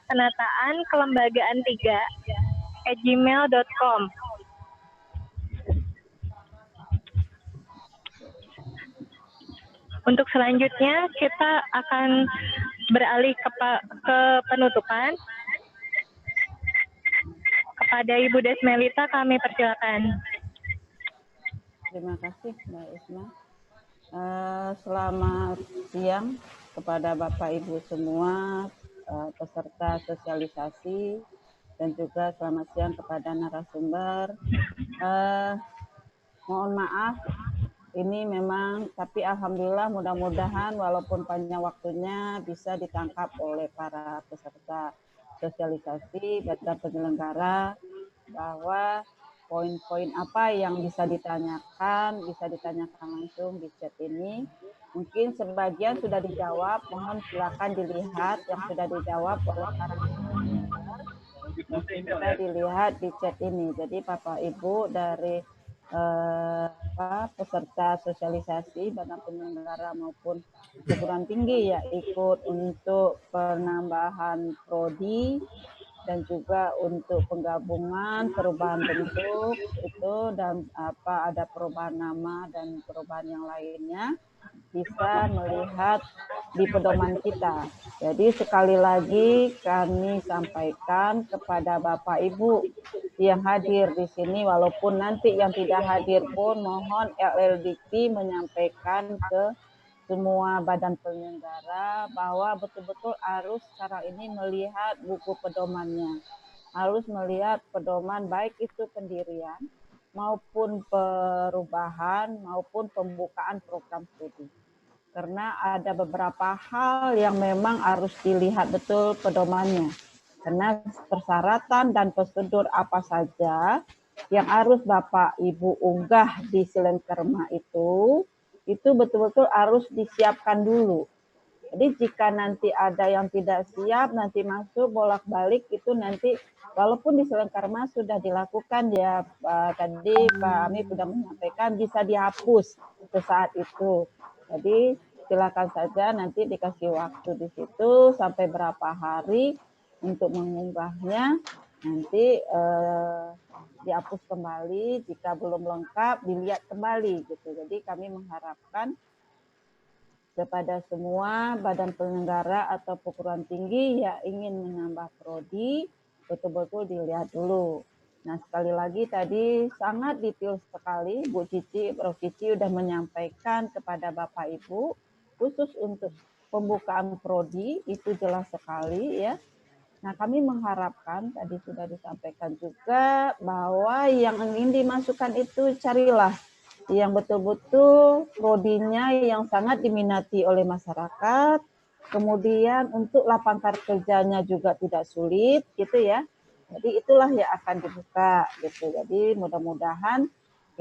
penataan kelembagaan3@gmail.com. Untuk selanjutnya kita akan beralih ke penutupan. Kepada Ibu Desmelita kami persilakan. Terima kasih Mbak Isma. Selamat siang kepada Bapak Ibu semua peserta sosialisasi, dan juga selamat siang kepada narasumber. Mohon maaf, ini memang, tapi alhamdulillah mudah-mudahan walaupun panjang waktunya bisa ditangkap oleh para peserta sosialisasi dan penyelenggara, bahwa poin-poin apa yang bisa ditanyakan langsung di chat ini. Mungkin sebagian sudah dijawab, mohon silakan dilihat yang sudah dijawab oleh para narasumber. Mungkin bisa dilihat di chat ini. Jadi Bapak Ibu dari peserta sosialisasi, badan penyelenggara maupun perguruan tinggi ya ikut untuk penambahan prodi dan juga untuk penggabungan perubahan bentuk itu, dan ada perubahan nama dan perubahan yang lainnya. bisa melihat di pedoman kita. Jadi sekali lagi kami sampaikan kepada Bapak Ibu yang hadir di sini, walaupun nanti yang tidak hadir pun mohon LLDP menyampaikan ke semua badan penyelenggara bahwa betul-betul harus sekarang ini melihat buku pedomannya. Harus melihat pedoman baik itu pendirian maupun perubahan maupun pembukaan program studi. Karena ada beberapa hal yang memang harus dilihat betul pedomannya. Karena persyaratan dan prosedur apa saja yang harus Bapak Ibu unggah di Silenkerma itu betul-betul harus disiapkan dulu. Jadi jika nanti ada yang tidak siap, nanti masuk bolak-balik itu nanti walaupun di Silenkerma sudah dilakukan ya tadi Pak Amir sudah menyampaikan bisa dihapus saat itu. Jadi silakan saja nanti dikasih waktu di situ sampai berapa hari untuk mengunggahnya. Nanti dihapus kembali, jika belum lengkap dilihat kembali gitu. Jadi kami mengharapkan kepada semua badan penyelenggara atau perguruan tinggi yang ingin menambah prodi, betul-betul dilihat dulu. Nah, sekali lagi tadi sangat detail sekali Bu Cici, Prof. Cici sudah menyampaikan kepada Bapak Ibu, khusus untuk pembukaan prodi, itu jelas sekali ya. Nah, kami mengharapkan, tadi sudah disampaikan juga, bahwa yang ingin dimasukkan itu carilah yang betul-betul prodinya yang sangat diminati oleh masyarakat, kemudian untuk lapangan kerjanya juga tidak sulit, gitu ya. Jadi itulah yang akan dibuka, gitu. Jadi mudah-mudahan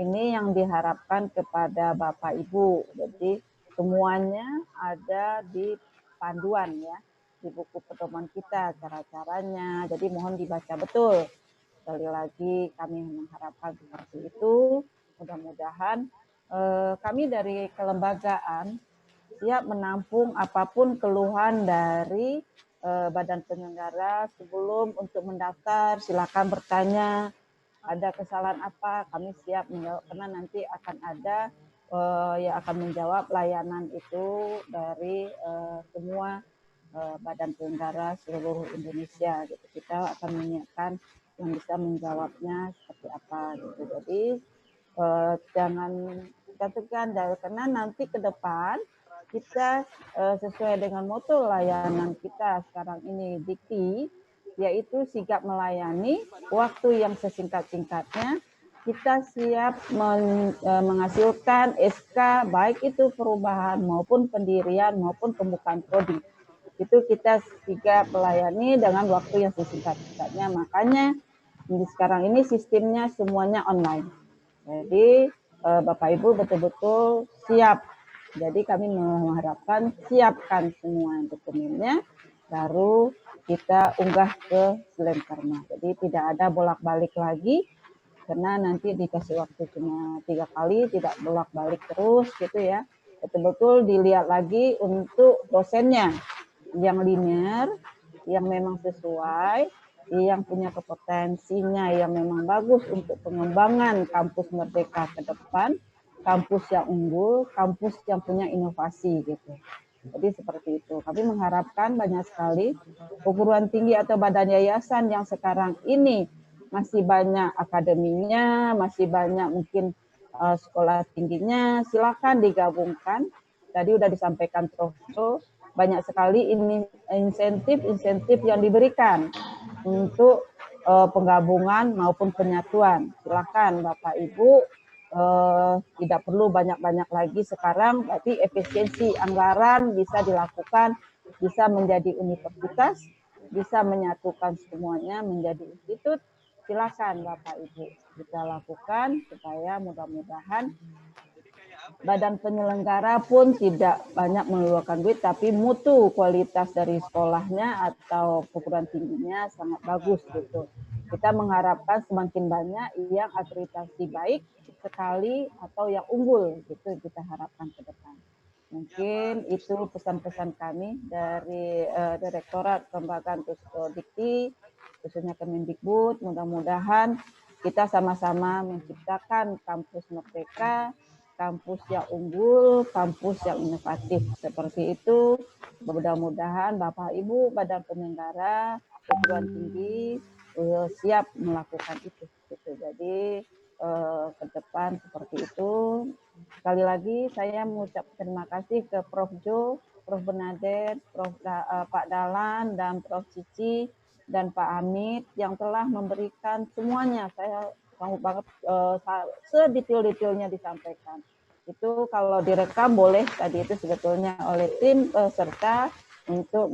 ini yang diharapkan kepada Bapak Ibu. Jadi semuanya ada di panduan ya, di buku pedoman kita, cara-caranya. Jadi mohon dibaca betul. Sekali lagi kami mengharapkan seperti itu. Mudah-mudahan kami dari kelembagaan siap menampung apapun keluhan dari badan penyelenggara sebelum untuk mendaftar. Silakan bertanya, ada kesalahan apa, kami siap menjawab karena nanti akan ada yang akan menjawab layanan itu dari semua badan penyelenggara seluruh Indonesia. Gitu. Kita akan menyiapkan yang bisa menjawabnya seperti apa. Gitu. Jadi jangan kita tekan karena nanti ke depan kita sesuai dengan moto layanan kita sekarang ini Dikti, yaitu sigap melayani waktu yang sesingkat-singkatnya. Kita siap menghasilkan SK baik itu perubahan maupun pendirian maupun pembukaan prodi. Itu kita sigap melayani dengan waktu yang sesingkat-singkatnya. Makanya sekarang ini sistemnya semuanya online. Jadi Bapak Ibu betul-betul siap. Jadi kami mengharapkan siapkan semua dokumennya, baru kita unggah ke Silenkerma. Jadi tidak ada bolak-balik lagi, karena nanti dikasih waktu cuma 3 kali, tidak bolak-balik terus gitu ya. Betul-betul dilihat lagi untuk dosennya yang linear, yang memang sesuai, yang punya kompetensinya yang memang bagus untuk pengembangan kampus Merdeka ke depan, kampus yang unggul, kampus yang punya inovasi gitu. Jadi seperti itu. Kami mengharapkan banyak sekali perguruan tinggi atau badan yayasan yang sekarang ini masih banyak akademinya, masih banyak mungkin sekolah tingginya, silakan digabungkan. Tadi sudah disampaikan Prof. Banyak sekali ini insentif yang diberikan untuk penggabungan maupun penyatuan. Silakan Bapak Ibu, tidak perlu banyak-banyak lagi sekarang, tapi efisiensi anggaran bisa dilakukan, bisa menjadi universitas, bisa menyatukan semuanya menjadi institut. Silakan Bapak Ibu kita lakukan supaya mudah-mudahan badan penyelenggara pun tidak banyak mengeluarkan duit, tapi mutu kualitas dari sekolahnya atau perguruan tingginya sangat bagus gitu. Kita mengharapkan semakin banyak yang akreditasi baik sekali atau yang unggul gitu kita harapkan ke depan. Mungkin itu pesan-pesan kami dari Direktorat Kelembagaan Dikti, khususnya Kemendikbud. Mudah-mudahan kita sama-sama menciptakan kampus Merdeka, kampus yang unggul, kampus yang inovatif. Seperti itu, mudah-mudahan Bapak Ibu Badan Penyelenggara perguruan tinggi siap melakukan itu. Gitu. Jadi ke depan seperti itu. Sekali lagi saya mengucap terima kasih ke Prof. Jo, Prof. Bernadette, Pak Dalan, dan Prof. Cici, dan Pak Hamid yang telah memberikan semuanya. Saya sanggup banget sedetail-detailnya disampaikan. Itu kalau direkam boleh tadi itu sebetulnya oleh tim peserta untuk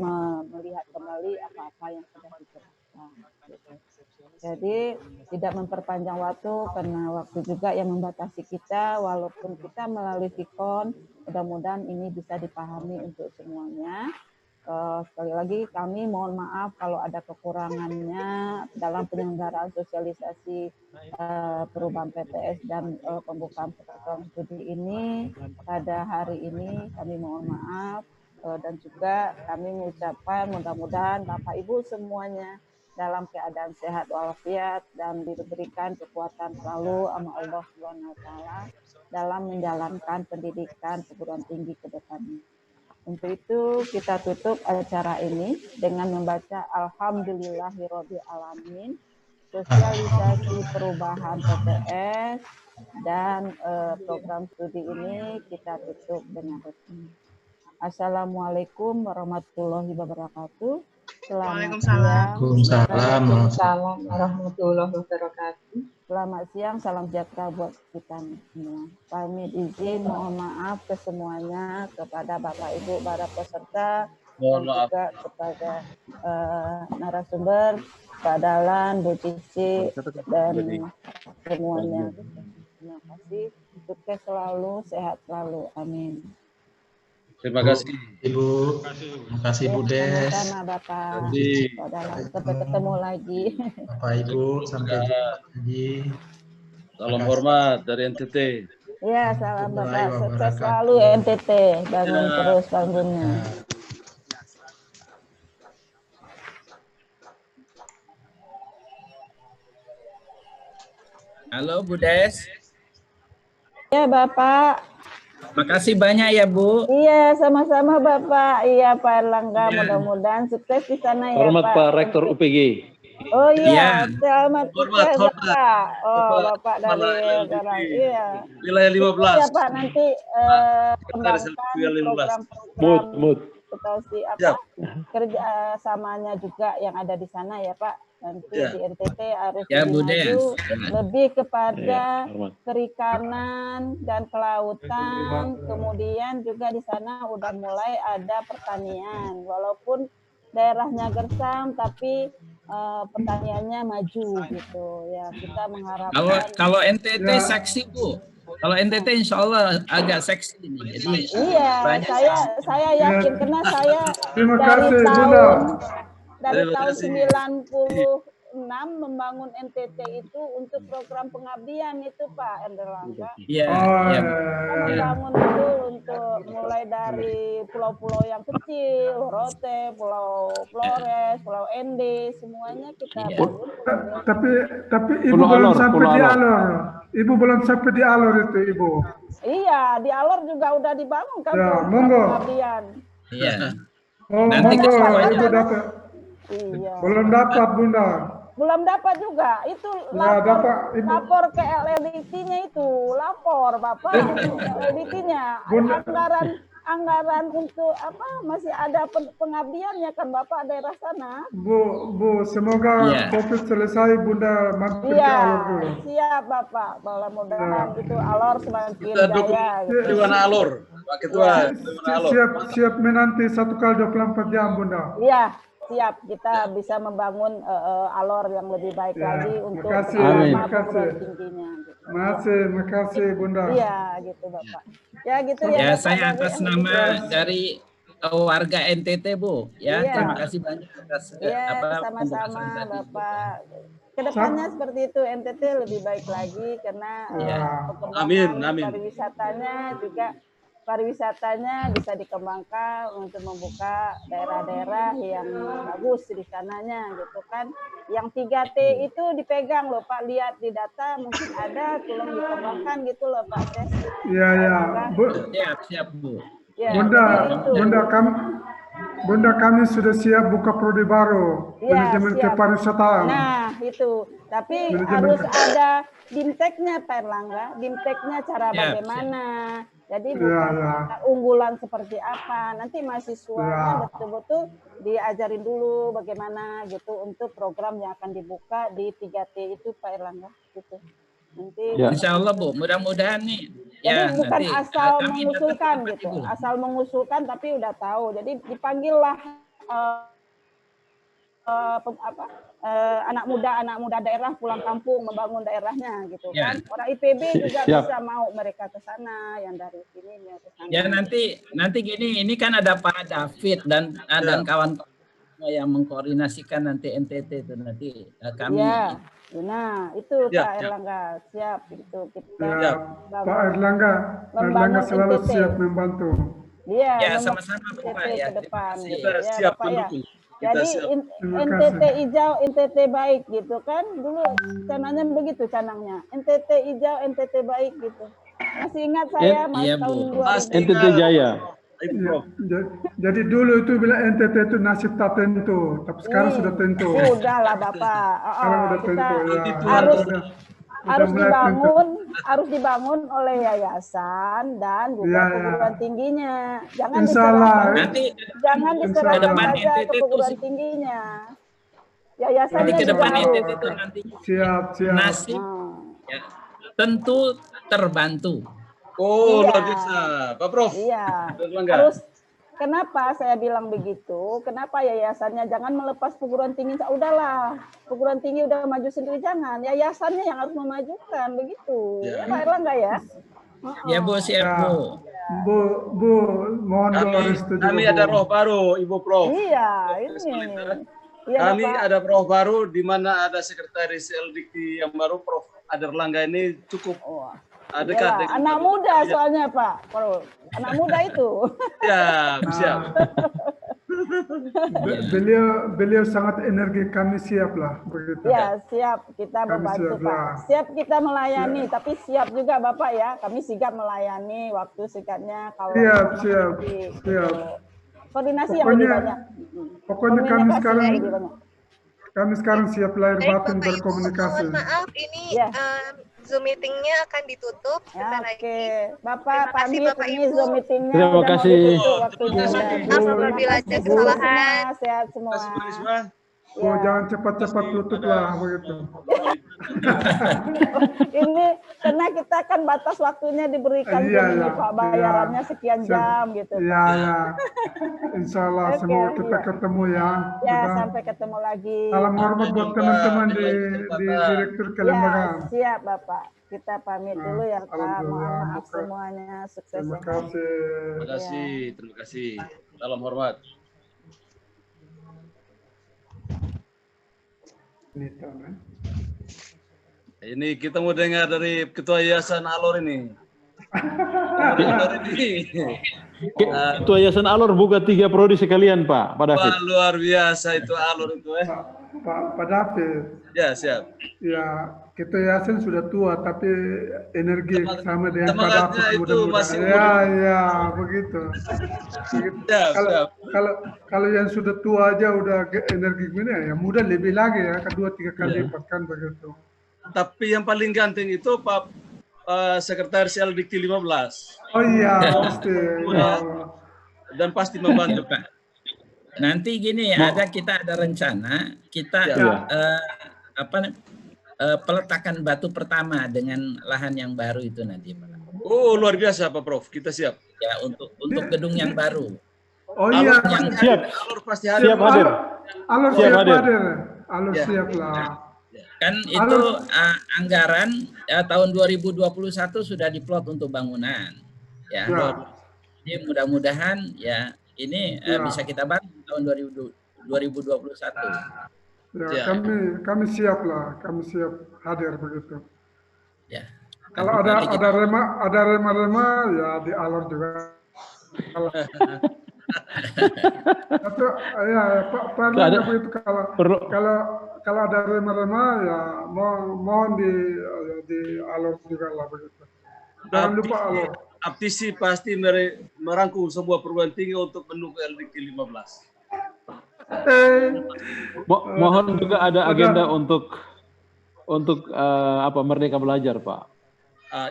melihat kembali apa-apa yang sudah dijelaskan. Jadi tidak memperpanjang waktu karena waktu juga yang membatasi kita, walaupun kita melalui Vicon, mudah-mudahan ini bisa dipahami untuk semuanya. Sekali lagi kami mohon maaf kalau ada kekurangannya dalam penyelenggaraan sosialisasi perubahan PTS dan pembukaan program studi ini pada hari ini. Kami mohon maaf dan juga kami mengucapkan mudah-mudahan Bapak Ibu semuanya dalam keadaan sehat walafiat dan diberikan kekuatan selalu sama Allah Subhanahu wa taala dalam menjalankan pendidikan perguruan tinggi ke depannya. Untuk itu kita tutup acara ini dengan membaca Alhamdulillahirabbil alamin, sosialisasi perubahan PTS dan program studi ini kita tutup dengan resmi. Assalamualaikum warahmatullahi wabarakatuh. Waalaikumsalam warahmatullahi wabarakatuh. Selamat siang, salam sejahtera buat kita semua. Pamit izin, mohon maaf ke semuanya, kepada Bapak Ibu para peserta, dan juga kepada narasumber, Pak Dalan, Bu Cici, dan semuanya. Terima kasih, sukses selalu, sehat selalu, amin. Terima kasih Ibu. Terima kasih Bu Des. Sama-sama Bapak. Sampai ketemu lagi. Bapak Ibu, sampai jumpa lagi. Salam hormat dari NTT. Ya, salam Bapak. Sukses selalu NTT. Bangun terus bangunnya. Halo Bu Des. Ya Bapak. Makasih banyak ya Bu. Iya, sama-sama Bapak. Iya Pak Erlangga, mudah-mudahan sukses di sana ya Hormat Pak. Pak Rektor UPG. Oh iya, Iya. selamat sukses Hormat. Bapak. Oh Bapak dari sekarang. Iya. Wilayah 15. Ya Pak, nanti kembangkan program-program kerja samanya juga yang ada di sana ya Pak. Nanti di NTT harus Ya, Bu lebih Des. maju, lebih kepada perikanan dan kelautan. Kemudian juga di sana udah mulai ada pertanian. Walaupun daerahnya gersam, tapi pertaniannya maju gitu. Ya kita mengharapkan. Kalau NTT seksi Bu. Kalau NTT insya Allah agak seksi ini. Jadi iya, saya yakin karena saya dari tahun 96 membangun NTT itu untuk program pengabdian itu Pak Erlangga. Iya. Membangun itu untuk mulai dari pulau-pulau yang kecil, Rote, Pulau Flores, Pulau Ende, semuanya kita bangun. Tapi Ibu belum sampai di Alor. Ibu belum sampai di Alor itu Ibu. Iya, di Alor juga udah dibangun kan ya, pengabdian. Iya. Oh, monggo Ibu dapat. Iya. Belum dapat Bunda. Belum dapat juga. Itu lapor ke LLDT-nya itu. Lapor Bapak LLDT-nya. Anggaran untuk apa masih ada pengabdiannya kan Bapak daerah sana. Bu, semoga COVID selesai Bunda mampir ke Alor dulu. Siap Bapak. Mudah-mudahan itu Alor semakin jaya. Di mana Alor? Pak Ketua. Siap menanti 1x24 jam Bunda. Iya. Siap, kita bisa membangun Alor yang lebih baik lagi untuk perguruan tingginya. Gitu. Makasih Bunda. Iya, gitu Bapak. Ya gitu ya. Ya, saya atas nama dari warga NTT Bu. Ya, terima kasih banyak atas sama-sama Bapak. Kedepannya seperti itu NTT lebih baik lagi karena perkembangan pariwisatanya juga pariwisatanya bisa dikembangkan untuk membuka daerah-daerah yang bagus di sananya gitu kan. Yang 3T itu dipegang loh Pak, lihat di data mungkin ada, tolong dikembangkan gitu loh Pak Ses. Iya, ya. Siap, Bu. Ya, Bunda, kami sudah siap buka prodi baru, ya, manajemen siap. kepariwisataan. Nah, itu. Tapi Manajemen harus ada dimteknya Pak Erlangga, dimteknya cara bagaimana. Jadi bukan unggulan seperti apa. Nanti mahasiswanya betul-betul diajarin dulu bagaimana gitu untuk program yang akan dibuka di 3T itu Pak Erlangga gitu. Nanti Insya Allah Bu, mudah-mudahan nih. Jadi bukan asal mengusulkan gitu, asal mengusulkan tapi udah tahu. Jadi dipanggillah anak muda daerah pulang kampung membangun daerahnya gitu kan. Orang IPB juga bisa mau mereka ke sana, yang dari sini ke sana. Ya nanti gini, ini kan ada Pak David dan kawan yang mengkoordinasikan nanti NTT itu nanti kami. Ya. Nah, itu Pak Erlangga siap itu kita. Pak Erlangga selalu NTT. siap membantu. Iya, ya sama-sama Pak ya. Ke depan. Kita ya, siap Bapak, mendukung. Ya. Jadi NTT hijau, NTT baik gitu kan. Dulu canangnya begitu canangnya. NTT hijau, NTT baik gitu. Masih ingat saya tahun 2000. NTT Jaya. Ya, jadi dulu itu bilang NTT itu nasib tak tentu, tapi sekarang sudah tentu. Sudahlah Bapak. Sekarang sudah tentu ya. Harus dibangun oleh yayasan dan juga perguruan tingginya. Jangan diserahkan saja ke perguruan tingginya. Yayasannya ke depan juga itu nanti siap. Nasib tentu terbantu. Oh, luar biasa, Pak Prof. Iya. Harus. Kenapa saya bilang begitu? Kenapa yayasannya jangan melepas perguruan tinggi? Udahlah, perguruan tinggi udah maju sendiri, jangan. Yayasannya yang harus memajukan, begitu. Ya, Pak Erlangga ya? Ya Bu, siap Bu. Bu, mohon kami ada roh baru, Ibu Prof. Iya, ini. Iya, kami ada roh baru di mana ada sekretaris LDK yang baru, Prof. Erlangga ini cukup. Dekat anak muda soalnya Pak, anak muda itu. Ya, siap. Beliau sangat energi, kami siap lah begitu. Ya, siap kita membantu Pak. Siap kita melayani, tapi siap juga Bapak ya. Kami sigap melayani waktu sikatnya kalau siap. Koordinasi yang lebih banyak. Pokoknya kami sekarang siap lahir batin berkomunikasi. Mohon maaf, ini Zoom meetingnya akan ditutup. Oke, Bapak pamit, ini Zoom meetingnya. Terima kasih. Maaf apabila ada kesalahan. Sehat semua. Oh, jangan cepat-cepat tutup lah begitu. Ini karena kita kan batas waktunya diberikan Pak, bayarannya sekian jam gitu. Iya. Insya Allah semoga kita ketemu ya. Ya, sampai ketemu lagi. Salam hormat buat teman-teman di Direktur Kelembagaan. Siap Bapak. Kita pamit dulu ya Pak. Mohon maaf semuanya. Sukses. Terima kasih. Terima kasih. Salam hormat. Ini kita mau dengar dari Ketua Yayasan Alor ini. Ketua Yayasan Alor buka 3 prodi sekalian Pak David. Luar biasa itu Alor itu Pak David. Ya, siap. Ya, Ketua Yayasan sudah tua tapi energi sama dengan Pak David mudah-mudahan. Ya, begitu. Kalau yang sudah tua aja udah energi gini ya, muda lebih lagi ya, 2-3 kali lipat kan begitu. Tapi yang paling ganteng itu Pak Sekretaris LDK 15. Oh iya, pasti. Dan pasti membantu Pak. Nanti gini, kita ada rencana kita peletakan batu pertama dengan lahan yang baru itu nanti Pak. Oh, luar biasa Pak Prof. Kita siap. Ya, untuk gedung yang baru. Oh iya, siap. Alor pasti hadir. Siap hadir. Alor siap hadir. Alor siap lah. Kan itu anggaran tahun 2021 sudah diplot untuk bangunan. Ya. Jadi mudah-mudahan ya ini bisa kita bantu tahun 2021. Ya, kami siap lah, kami siap hadir begitu. Ya. Kalau ada rema ya di Alor juga Kalau atau ya Pak Erlangga begitu kalau ada remah-remah ya mohon di alur juga lah begitu. Jangan lupa alur. Aptisi pasti merangkul sebuah perguruan tinggi untuk mendukung LDK 15. Mohon juga ada agenda untuk Merdeka Belajar, Pak.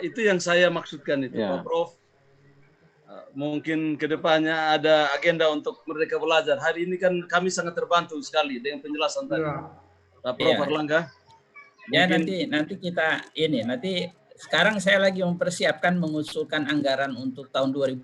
Itu yang saya maksudkan itu, Pak Prof. Mungkin kedepannya ada agenda untuk Merdeka Belajar. Hari ini kan kami sangat terbantu sekali dengan penjelasan tadi, Pak Prof. Erlangga. Ya nanti kita nanti sekarang saya lagi mempersiapkan mengusulkan anggaran untuk tahun 2000.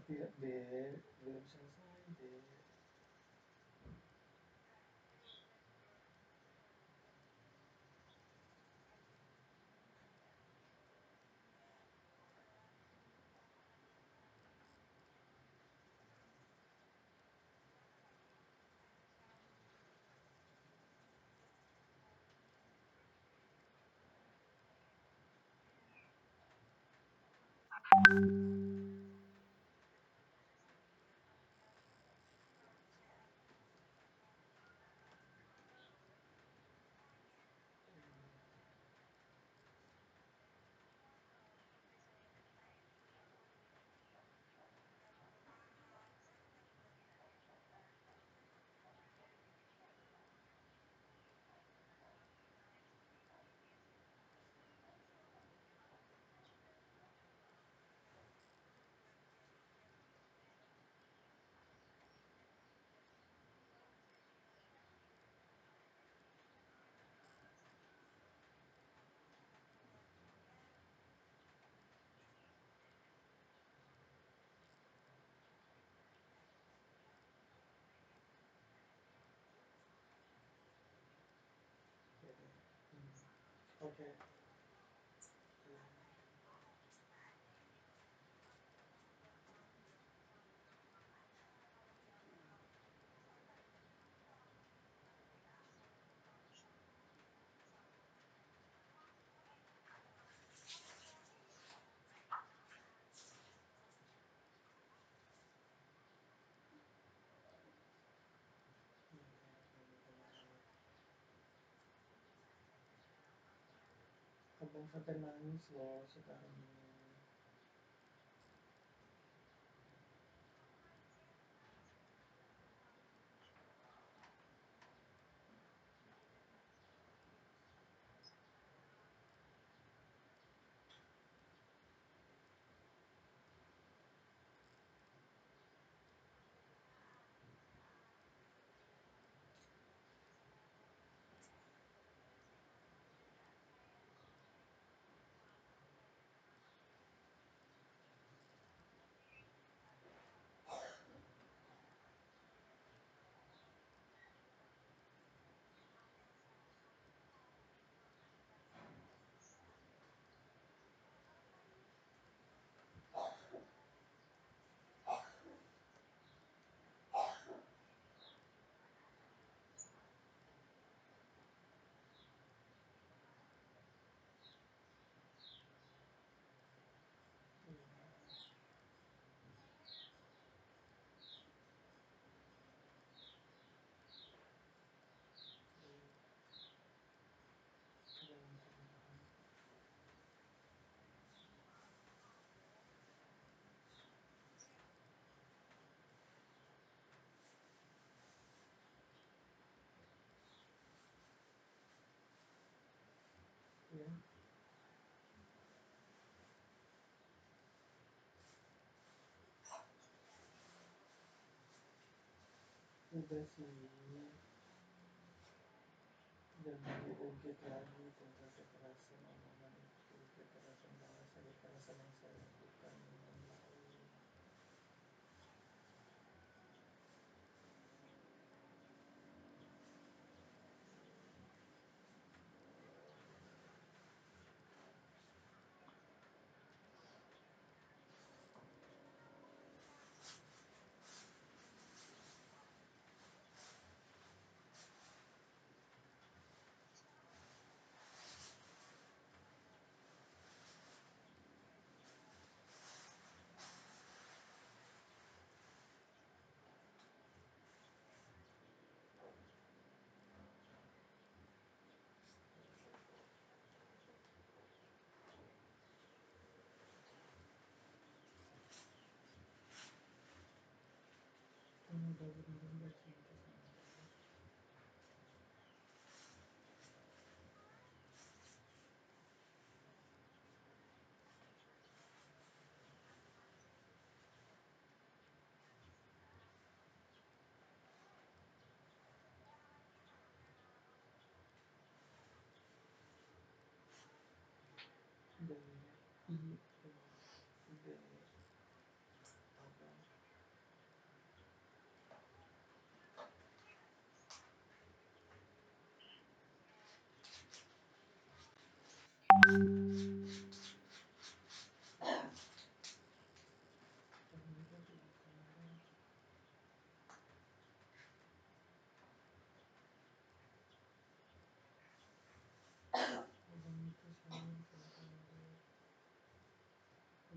Tidak, Dek. Belum selesai, Dek. Oke. Abang sampai nangis loh sekarang ini. Ya. Udah sih. Jangan diungkit lagi tentang kekerasan omongan itu, kekerasan bahasa, kekerasan yang saya lakukan dengan lain. Kamu udah benar-benar cinta sama dia. Dan iya,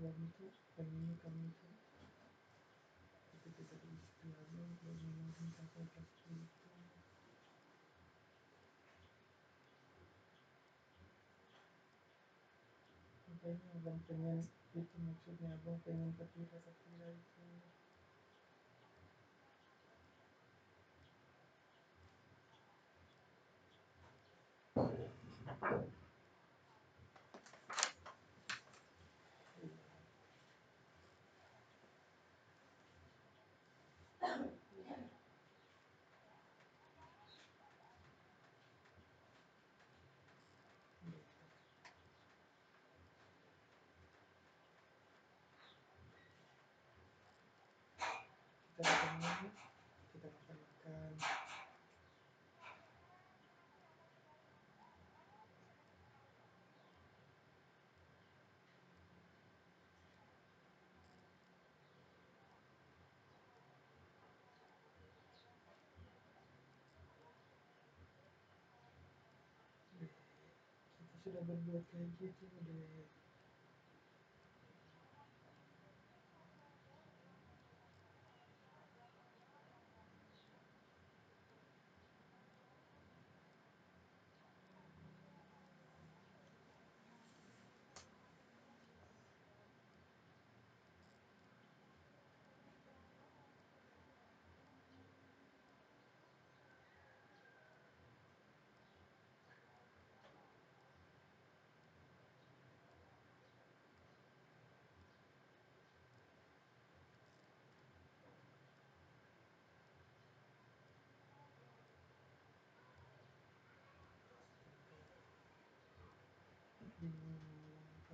abang itu pengennya kamu itu ketika jadi istri abang benar-benar mencapai seperti itu. Makanya abang pengen itu, maksudnya abang pengen Katira itu. Kita ketemu, kita makan-makan. Kita sudah berbuat kayak gitu deh.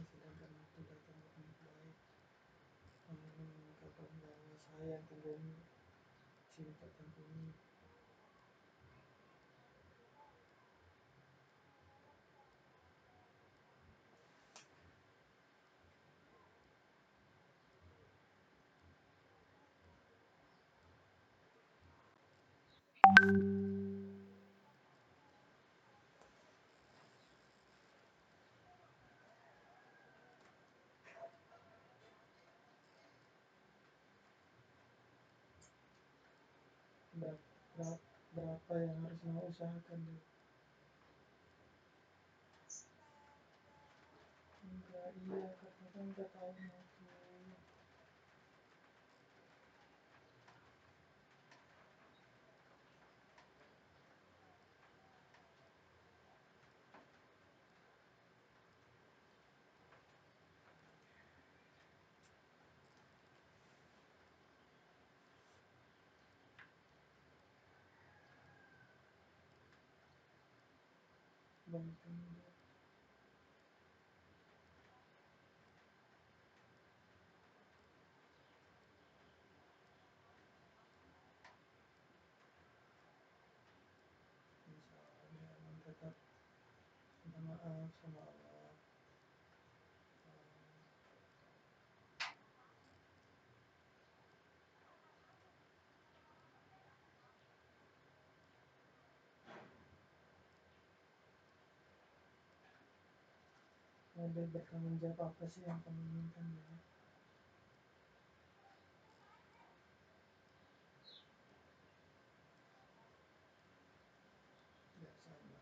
Sedangkan itu datang baik, mengungkapkan bahwa sayang tengganya cinta tentunya. Berapa yang harus mau usahakan deh? Enggak, iya, karena kan udah tahu itu. Baik, insya Allah tetap minta maaf sama Allah. Lebih bertanggung jawab apa sih yang kamu inginkan ya? Ya sabar.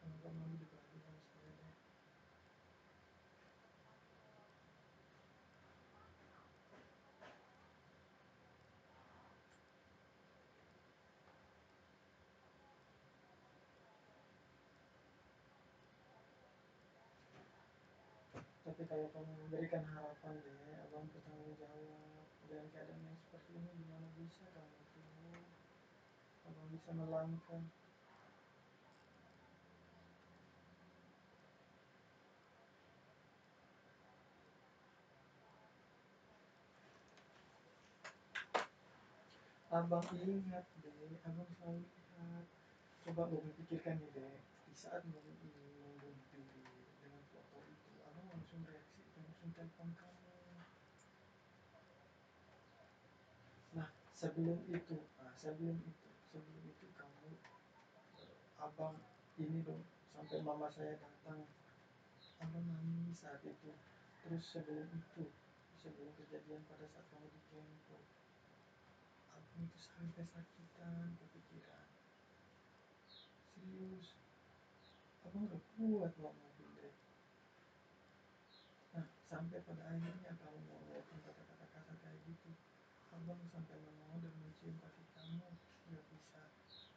Kalau kamu mau dibagi sama saya deh. Tapi kalau kamu memberikan harapan deh, abang bertanggung jawab. Dan keadaan yang seperti ini gimana bisa kamu tuh? Abang bisa melangkah. Abang ingat deh, abang selalu lihat. Coba abang pikirkan nih deh, di saat membunuh diri dengan foto itu, abang langsung reaksi, langsung telepon kamu. Nah, sebelum itu kamu abang ini dong, sampai mama saya datang, abang nangis saat itu. Terus sebelum itu, sebelum kejadian pada saat kamu di Kempo, abang itu sampai sakitan kepikiran. Serius, abang gak kuat bawa mobil deh. Nah, sampai pada akhirnya kamu mengeluarkan kata-kata kasar kayak gitu. Abang sampai menolak dan mencium kaki kamu, gak bisa.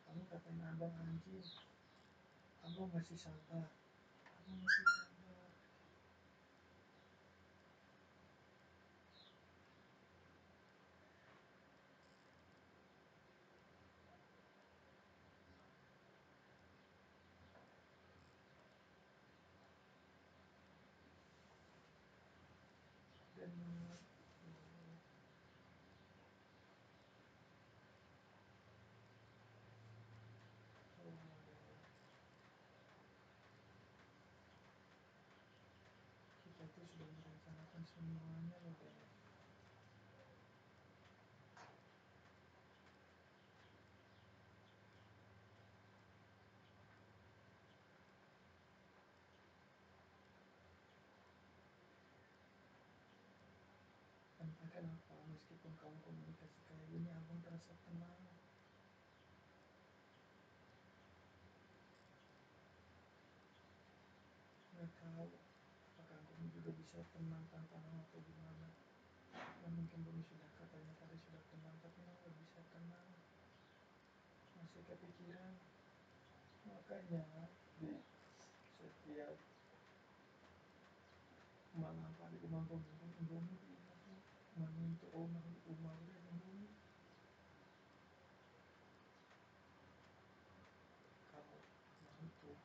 Kamu katain abang anjing. Abang masih sabar. Abang masih sabar. Dan kita itu sudah merencanakan semuanya loh, Dek. Entah kenapa, meskipun kamu komunikasi kayak gini, abang terasa tenang. Nggak tahu apakah kamu juga bisa tenang tanpa nama atau gimana. Dan mungkin Bumi sudah katanya tadi sudah tenang, tapi nggak bisa tenang. Masih kepikiran. Makanya di setiap malam kali nonton Bumi itu menuntut rumah udah Bumi. Kalau mau tuh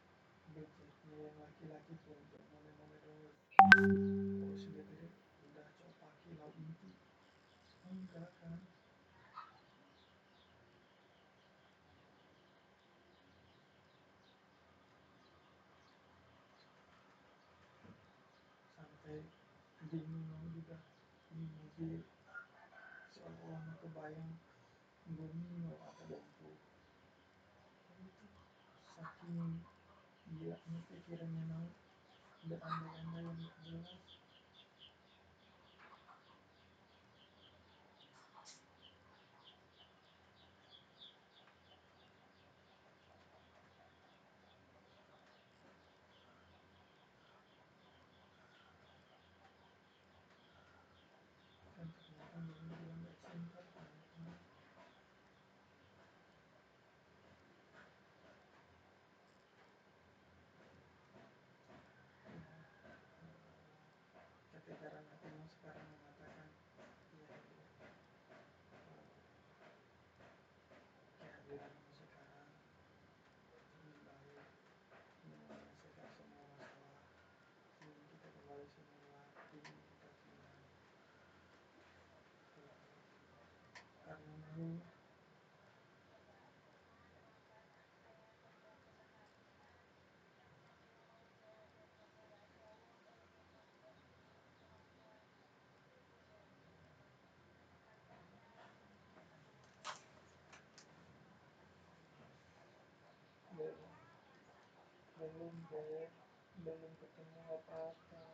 budgetnya yang laki-laki pun untuk mone-mone doang. Kalau sudah gede udah coba kilau inti. Enggak kan? Sampai bingung juga di mobil seolah-olah kebayang Bumi mau ada dompu. Itu saking gilanya pikirannya mau berandai-andai yang gak jelas. Dan ternyata Bumi juga gak cinta kan. Ketika Ranatino sekarang mengatakan iya ya, kehadiranmu sekarang lebih baik menyelesaikan semua masalah, ingin kita kembali semula, ingin kita tenang. Karena mau belum deh, belum ketemu apa-apa.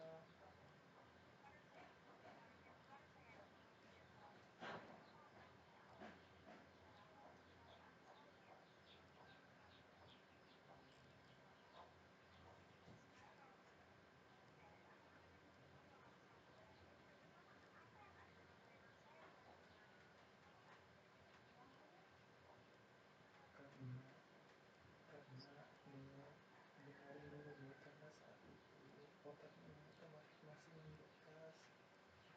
Karena dengerin dulu nih, karena saat itu otaknya itu masih membekas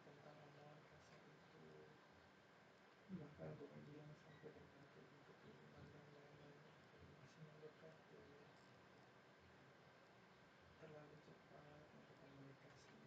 tentang omongan kasar itu. Bahkan gue bilang sampai dengan kayak gitu turunan dan lain-lain itu masih membekas deh. Terlalu cepat untuk komunikasi.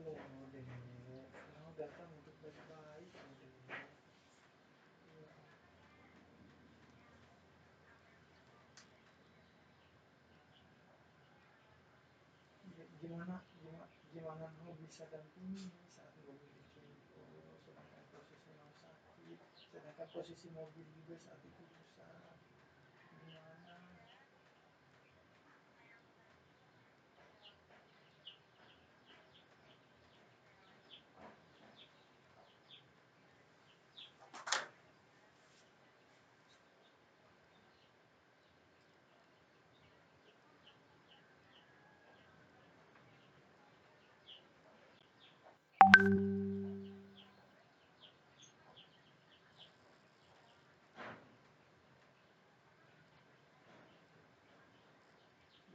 Loh, Dek, kamu datang untuk baik-baik loh, Dek. Iya. Gimana mau bisa dampingi saat mobil ditempo, sedangkan posisi mau sakit, sedangkan posisi mobil juga saat itu rusak. Gimana?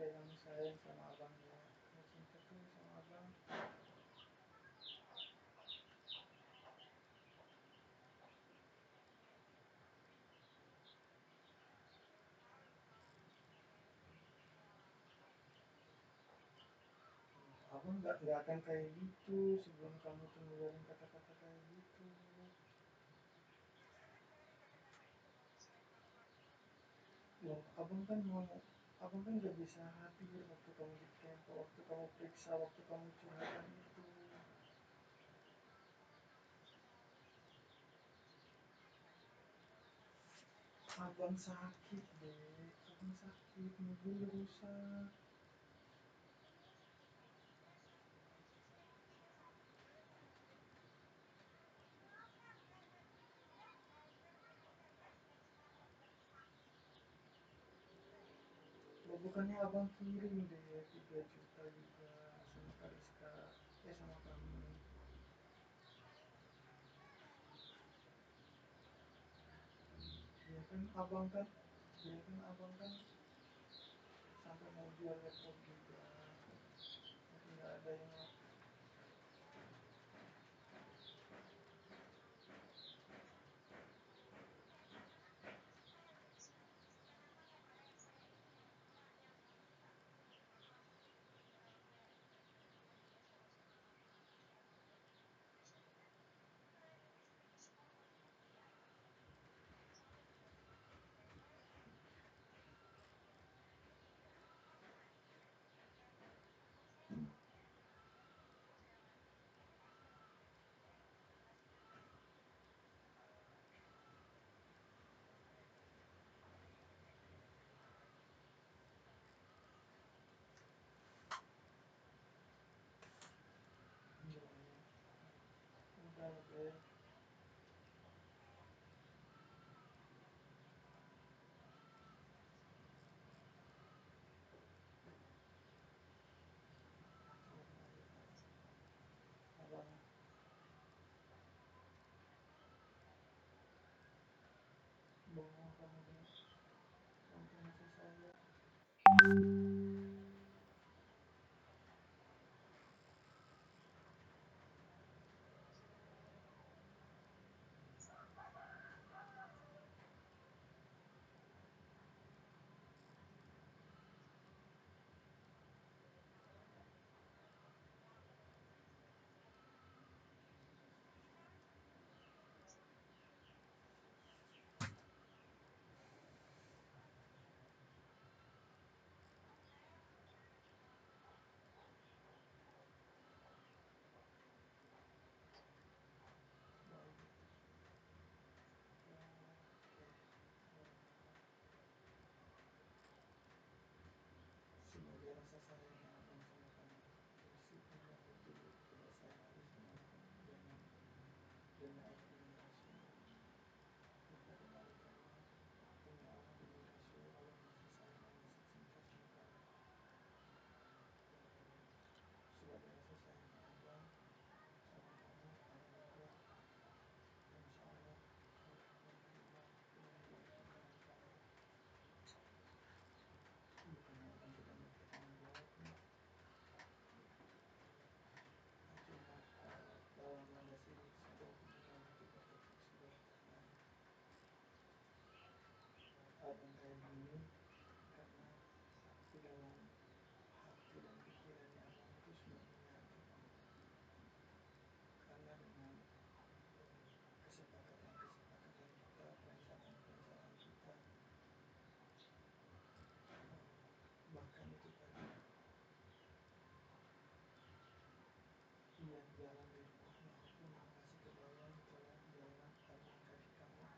Dek, kamu sayang sama abang ya, kamu cinta tuh sama abang. Abang nggak akan kayak gitu sebelum kamu tuh ngeluarin kata-kata kayak gitu. Loh, abang kan nggak bisa hadir waktu kamu di tempo, waktu kamu periksa, waktu kamu curhatan itu. Abang sakit, Dek. Abang sakit, mobil rusak. Loh, bukannya abang kirim deh 3 juta juga sama Kariska, sama kami. Dia kan abang kan sampai mau jual laptop juga. Tapi nggak ada yang udah deh. Abang bohong kamu deh. Untung masih saya. berjalan di rumahnya itu masih kebayang jalanan arungan kaki kamu,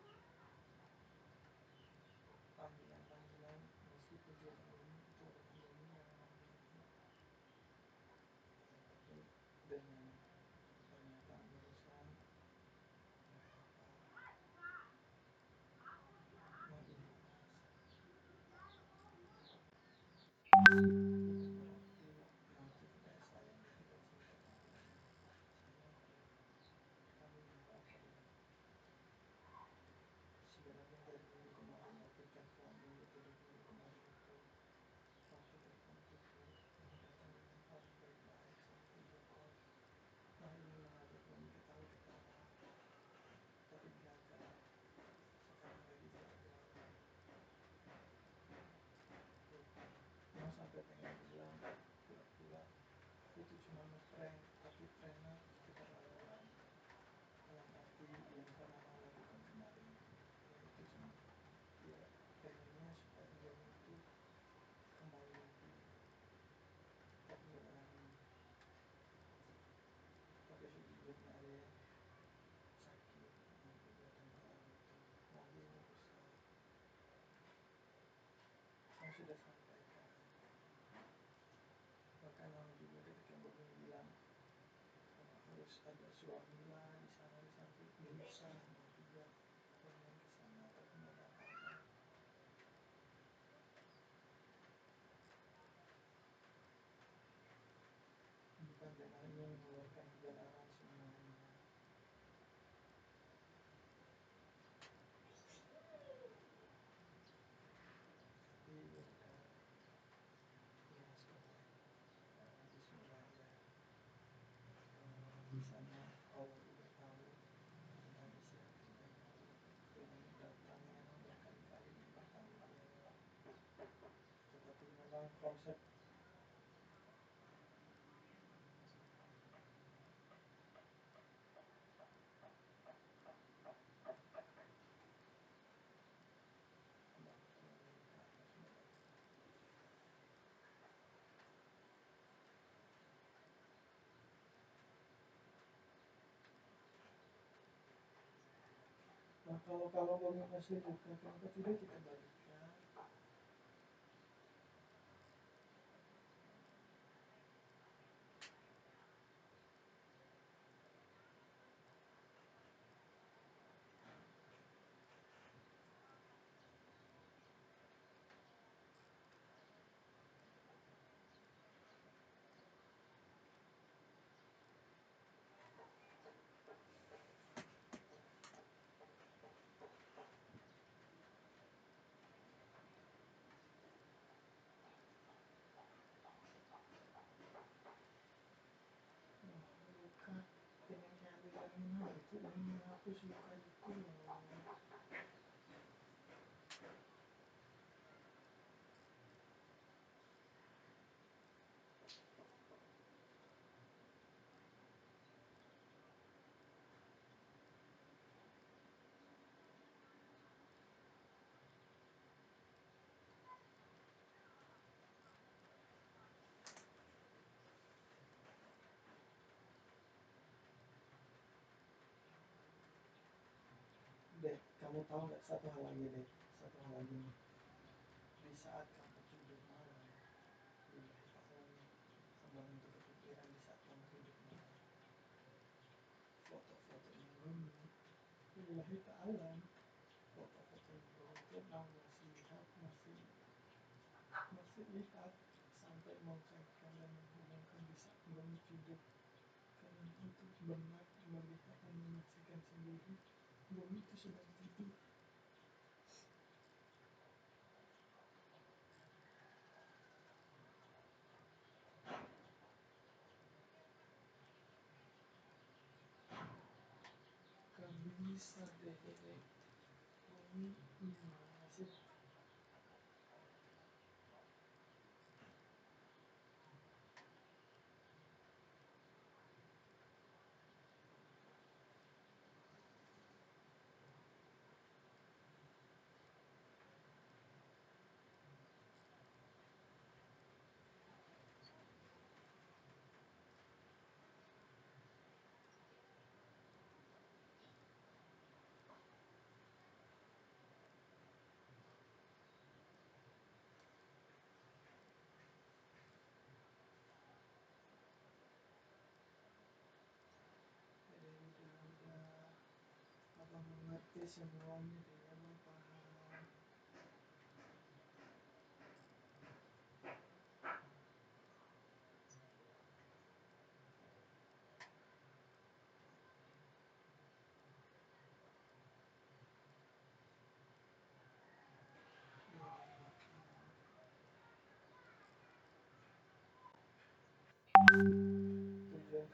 panggilan-panggilan meski tujuan ini itu adalah demi yang memanggilmu, tapi dengan pernyataan barusan nggak apa-apa, mau ikhlas, bukan berarti nanti tidak sayang dan tidak cinta kepadamu. Sayang kok, kamu marah kok. Sebenarnya dari minggu kemarin ketika kamu tidur minggu kemarin itu waktu teleponku kamu datang dengan orang baik-baik sama video call, malah ingin mengajak kami ketawa-ketawa, tapi gagal. Sekarang lagi jarak jauh. Kamu sampai pengen bilang pura-pura itu cuma ngeprank, tapi pranknya keterlaluan. Dalam arti yang pernah mau lakukan kemarin, ya itu cuma ya pengennya supaya ilmu itu kembali lagi, tapi nggak berani. Tapi sejujurnya ada yang sakit dengan perbuatan kamu itu, mobilnya rusak. Kamu sudah sampaikan, bahkan kamu juga ketika baru bilang kamu harus ada suami lah di sana di samping berusaha mau juga pengen ke sana tapi nggak ada apa-apa. Bukan dengan ingin mengeluarkan kebenaran semuanya, tapi ya udah ikhlaskan lah. Bismillah ya. Di sana Allah juga tahu tentang isi hati kamu dengan datangnya berkali-kali bertahun-tahun. Tetapi memang konsep nah, kalau Bang masih buka, kenapa tidak kita balikan? Bukan, pengen nyari itu ingin menghapus luka itu loh. Dek, kamu tahu nggak satu hal lagi deh, satu hal lagi nih. Di saat kamu tidur malam, lillahi ta'ala, abang itu kepikiran di saat kamu tidur malam. Foto-foto Indomie, lillahi ta'ala, foto-foto Indomie itu abang masih lihat, masih lihat sampai mengkaitkan dan menghubungkan di saat abang tidur. Karena itu benar melihat dan menyaksikan sendiri bahwa itu sedang tidur. Kan bisa deh, Bumi gimana sih? mengerti semuanya, dia Bang paham. Tujuan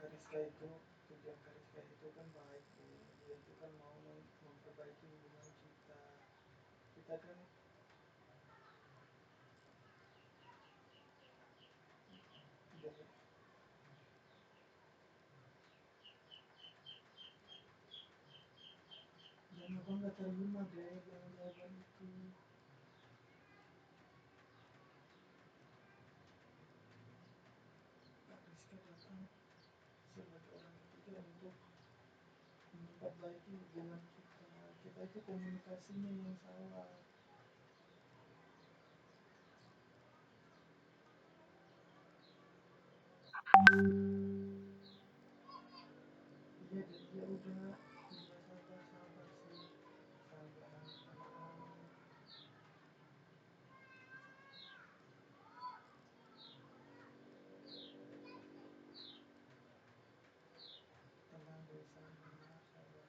Kariska itu kan baik, Bu. Dia itu kan mau memperbaiki hubungan kita. Kita kan dari dan abang nggak terima deh jawaban itu. Kariska datang sebagai orang ketiga untuk memperbaiki hubungan kita. Kita itu komunikasinya yang salah. Iya, dia udah sabar sih, sabar, tenang. Tenang deh, sabar, sabar.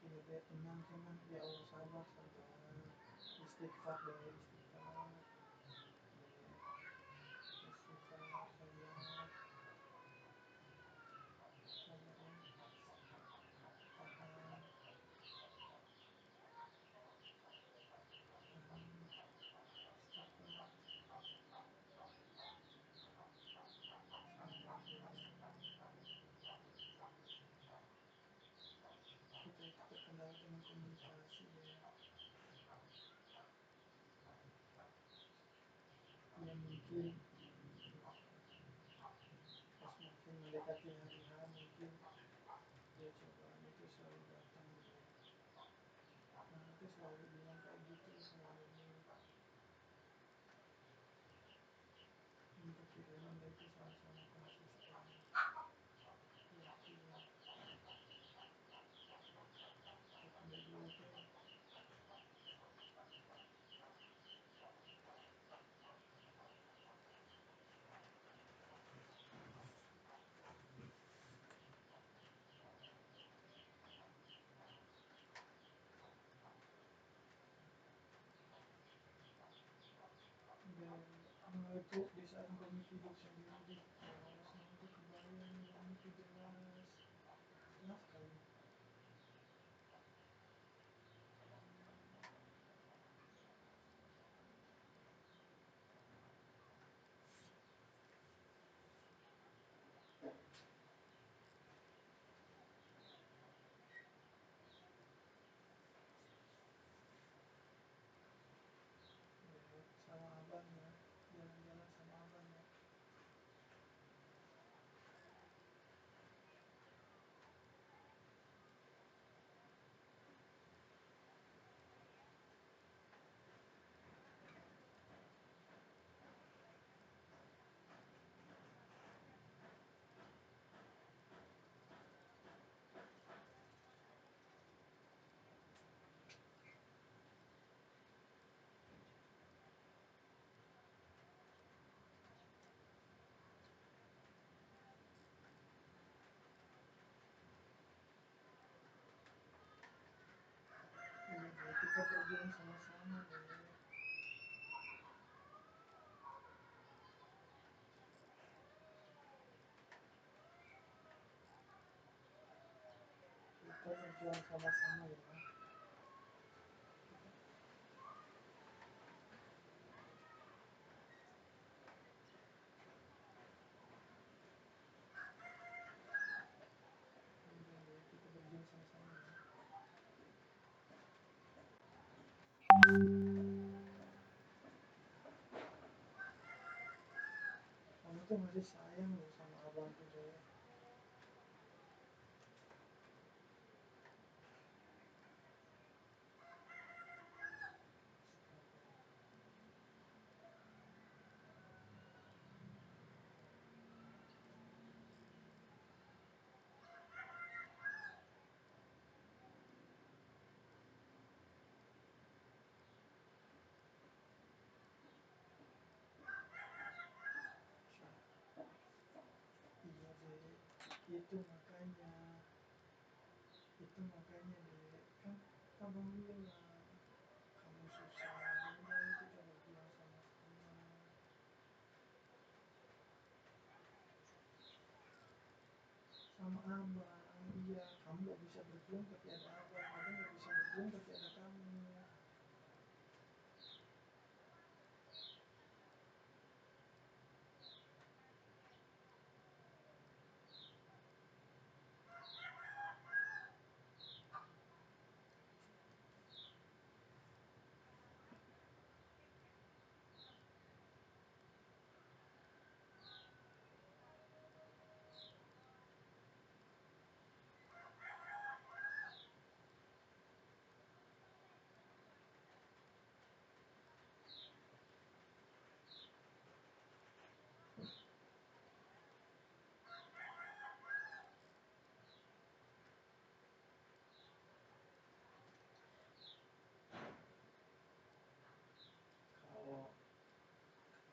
Iya deh, tenang, tenang. Ya Allah, sabar, sabar. Istighfar deh, istighfar. Istighfar, sabar. Sabar ya. Tahan. Tahan. Istighfar. Sabar deh. Kita itu terkendala dengan komunikasi deh. Ya mungkin pas makin mendekati hari H mungkin ya cobaan itu selalu datang deh. Nah, itu selalu bilang kayak gitu selalu. Untuk kita benda itu sama-sama konsisten. Yakin. Kita dulu deh. Itu di saat kami tidur sendiri deh, ya Allah sampai kebayang dan itu jelas sekali. Ya, sama abang ya, jalan-jalan sama abang ya. Iya, kita berjuang sama-sama deh. Kita berjuang sama-sama ya. Udah ya, kita berjuang sama-sama ya. Kamu tuh masih sayang loh sama abang tuh deh. itu makanya deh, kan abang bilang kamu susah, udah itu coba bilang sama abang, iya kamu nggak bisa berjuang tapi ada abang nggak bisa berjuang tapi ada kamu.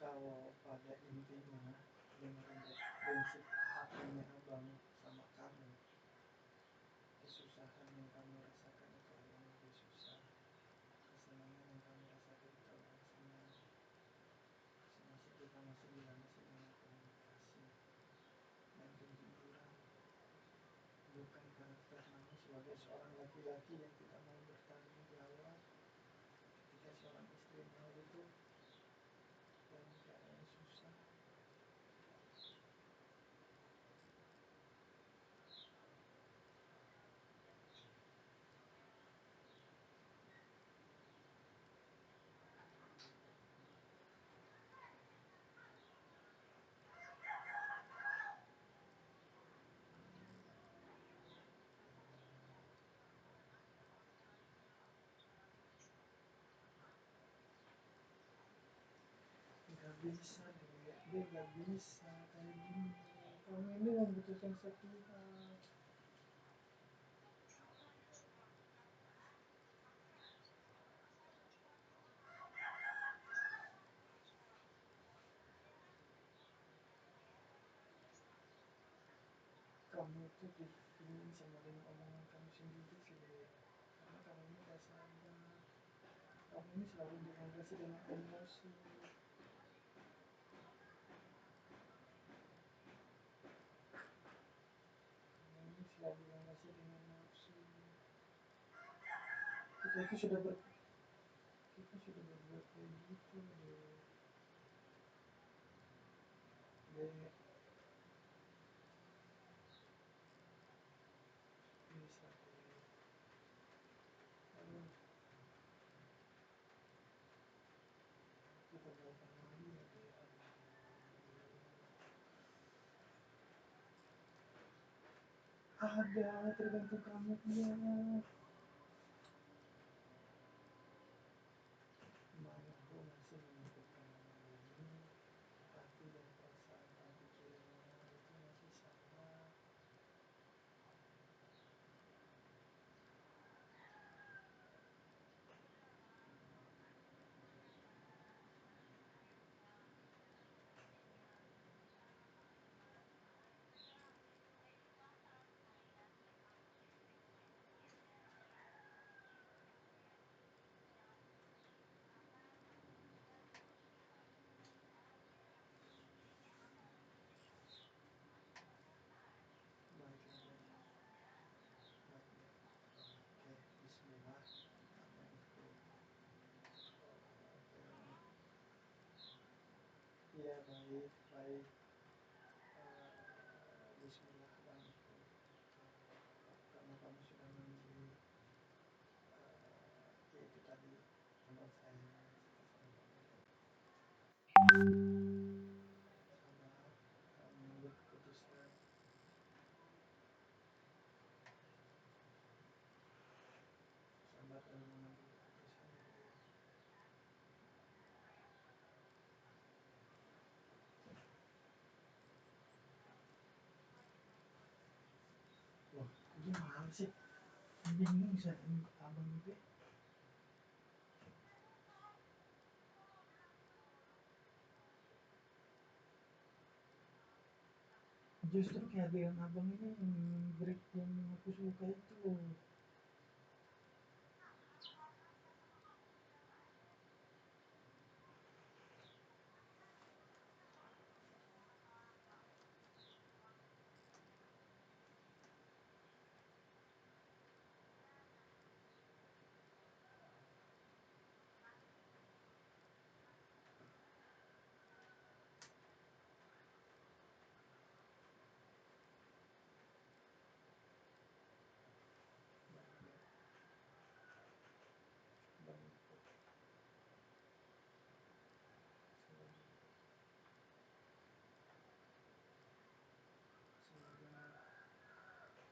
Kalau pada intinya dengan prinsip hatinya abang sama kamu, kesusahan yang kamu rasakan itu abang lebih susah, kesenangan yang kamu rasakan itu abang senang, masih kita masih dilandasi dengan komunikasi dan kejujuran, bukan karakter kamu sebagai seorang laki-laki yang tidak mau bertanggung jawab ketika seorang istri mau itu dalam keadaan susah. Gak bisa deh, dia gak bisa kayak gini. Kamu ini membutuhkan sepihak. Kamu itu difeeling sama dengan omongan kamu sendiri sih, karena kamu ini gak sadar. Kamu ini selalu dilandasi dengan emosi. Ini selalu dilandasi dengan nafsu. Kita sudah berbuat kayak gitu deh. Bisa deh. Aduh, kita baikan lagi ya deh. Ada, tergantung kamu dia. Mana aku masih menyebutkan nama ini, hati dan perasaan dan pikiran mama itu masih sama. Baiklah deh, baiklah. Oke, Bismillah. Abang ikut. Oke. Iya baik, baik. Bismillah, abang ikut. Karena kamu sudah mandiri, ya itu tadi abang sayangnya suka sama kamu deh. Sabar dalam mengambil keputusan. Sabar dalam mengambil keputusan ya deh. Wah, gimana sih? Bingung saya abang itu. Justru kehadiran abang ini break yang aku suka itu.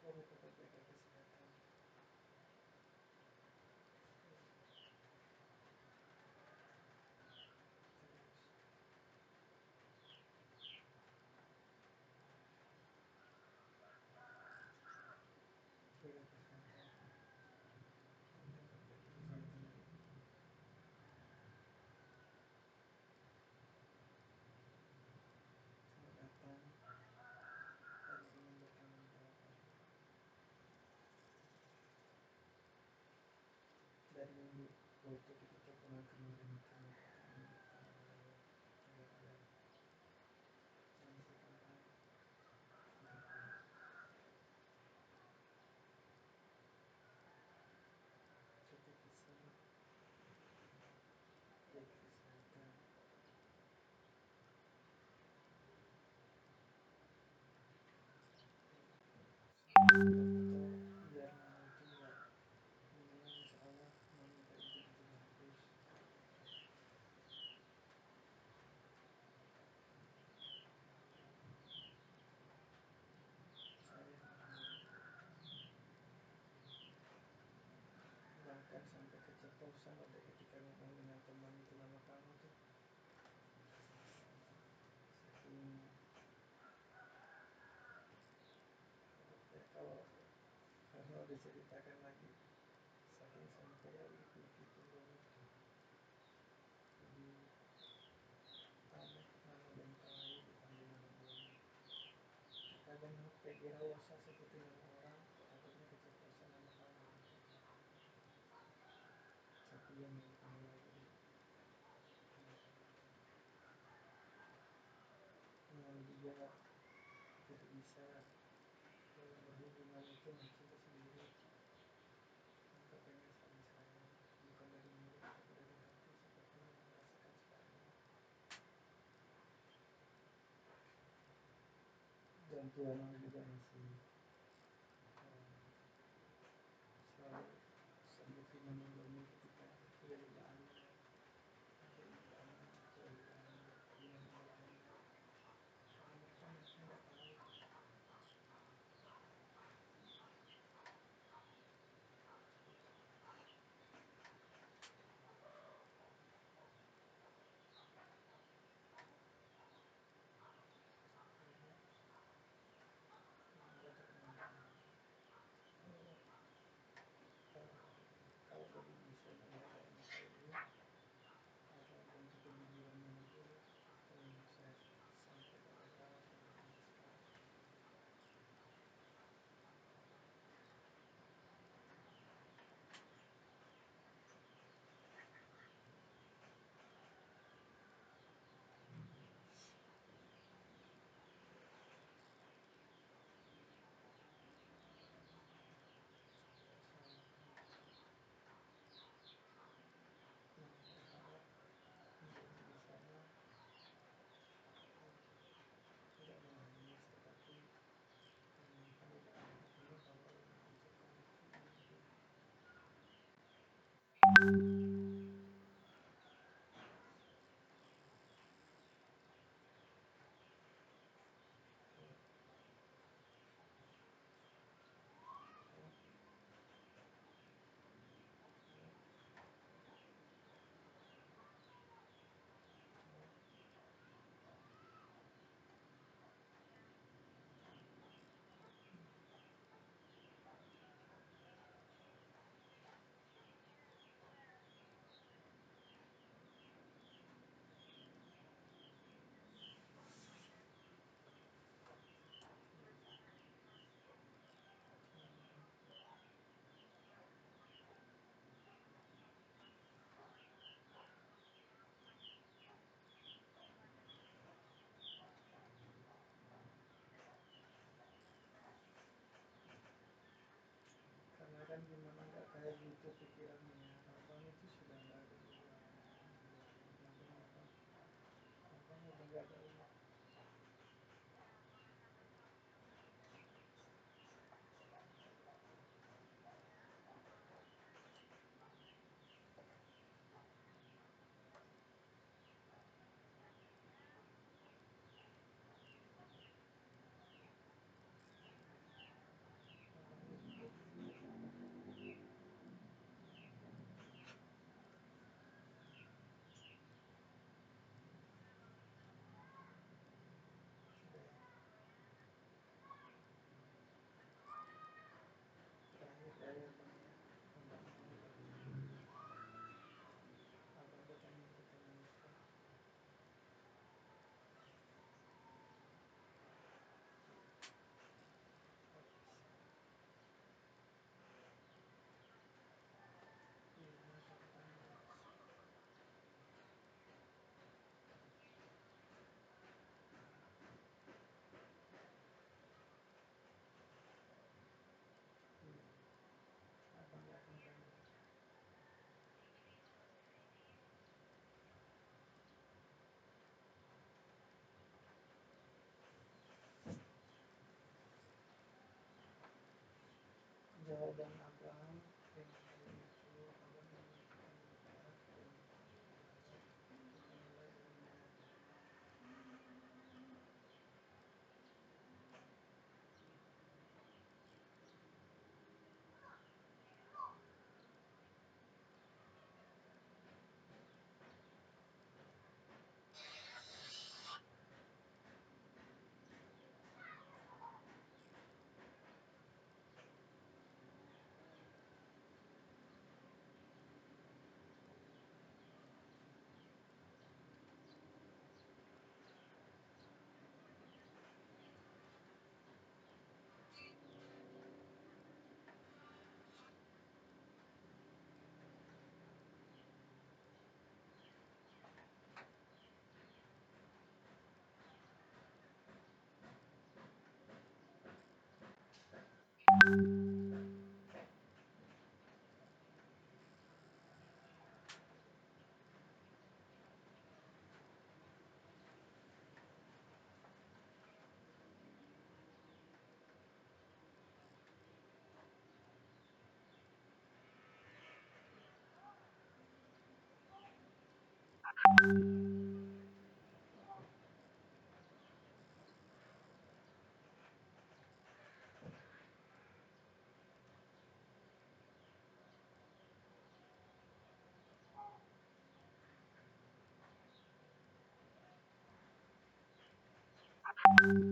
Semoga tetap jaga kesehatan. Jaga kesehatan. Selamat datang hari Senin bertanggung jawab lagi. Dari minggu waktu kita teleponan kemarin itu agak-agak menentukan satu pesan jaga kesehatan. Biar mama itu enggak, minimal insya Allah mau minta izin itu bagus. Saya bahkan sampai keceplosan ada ketika ngomong dengan teman itu lama kamu tuh, saking ya kalau diceritakan lagi saking sampai ya begitu loh. Jadi aneh nama Bentai dipanggil nama Boni. Kadang PG Royosa sebutin nama orang takutnya keceplosan nama kamu gitu. Sapian yang dipanggil lagi di mau juga tidak bisa berhubungan itu mencinta sendiri. Maka pengen saling sayang bukan dari mulut tapi dari hati seperti yang aku rasakan sekarang ini. Dan Tuhan juga masih selalu sebutin nama Boni ketika dia juga anak, ada ibu anak, keluarga anak, gimana bapaknya. Karena mereka nggak tahu. Kalau Boni bisa menghargai saya ini ada bentuk kejujuran mana dulu yang saya sampai pada tahap seperti sekarang. Yang berharap menjadi di sana tidak menangis tetapi menanyakan di dalam hatinya bahwa yang diucapkan itu mungkin. itu pikirannya abang itu sudah nggak ada di abang udah nggak ada umur. Terakhir bang ya, untuk abang ada pertanyaan Ustaz. Iya, masa pertanyaan. Abang nggak akan tanya. Jawaban abang yang tadi itu abang menyampaikan zakat dan menjaga dinilai ilmu.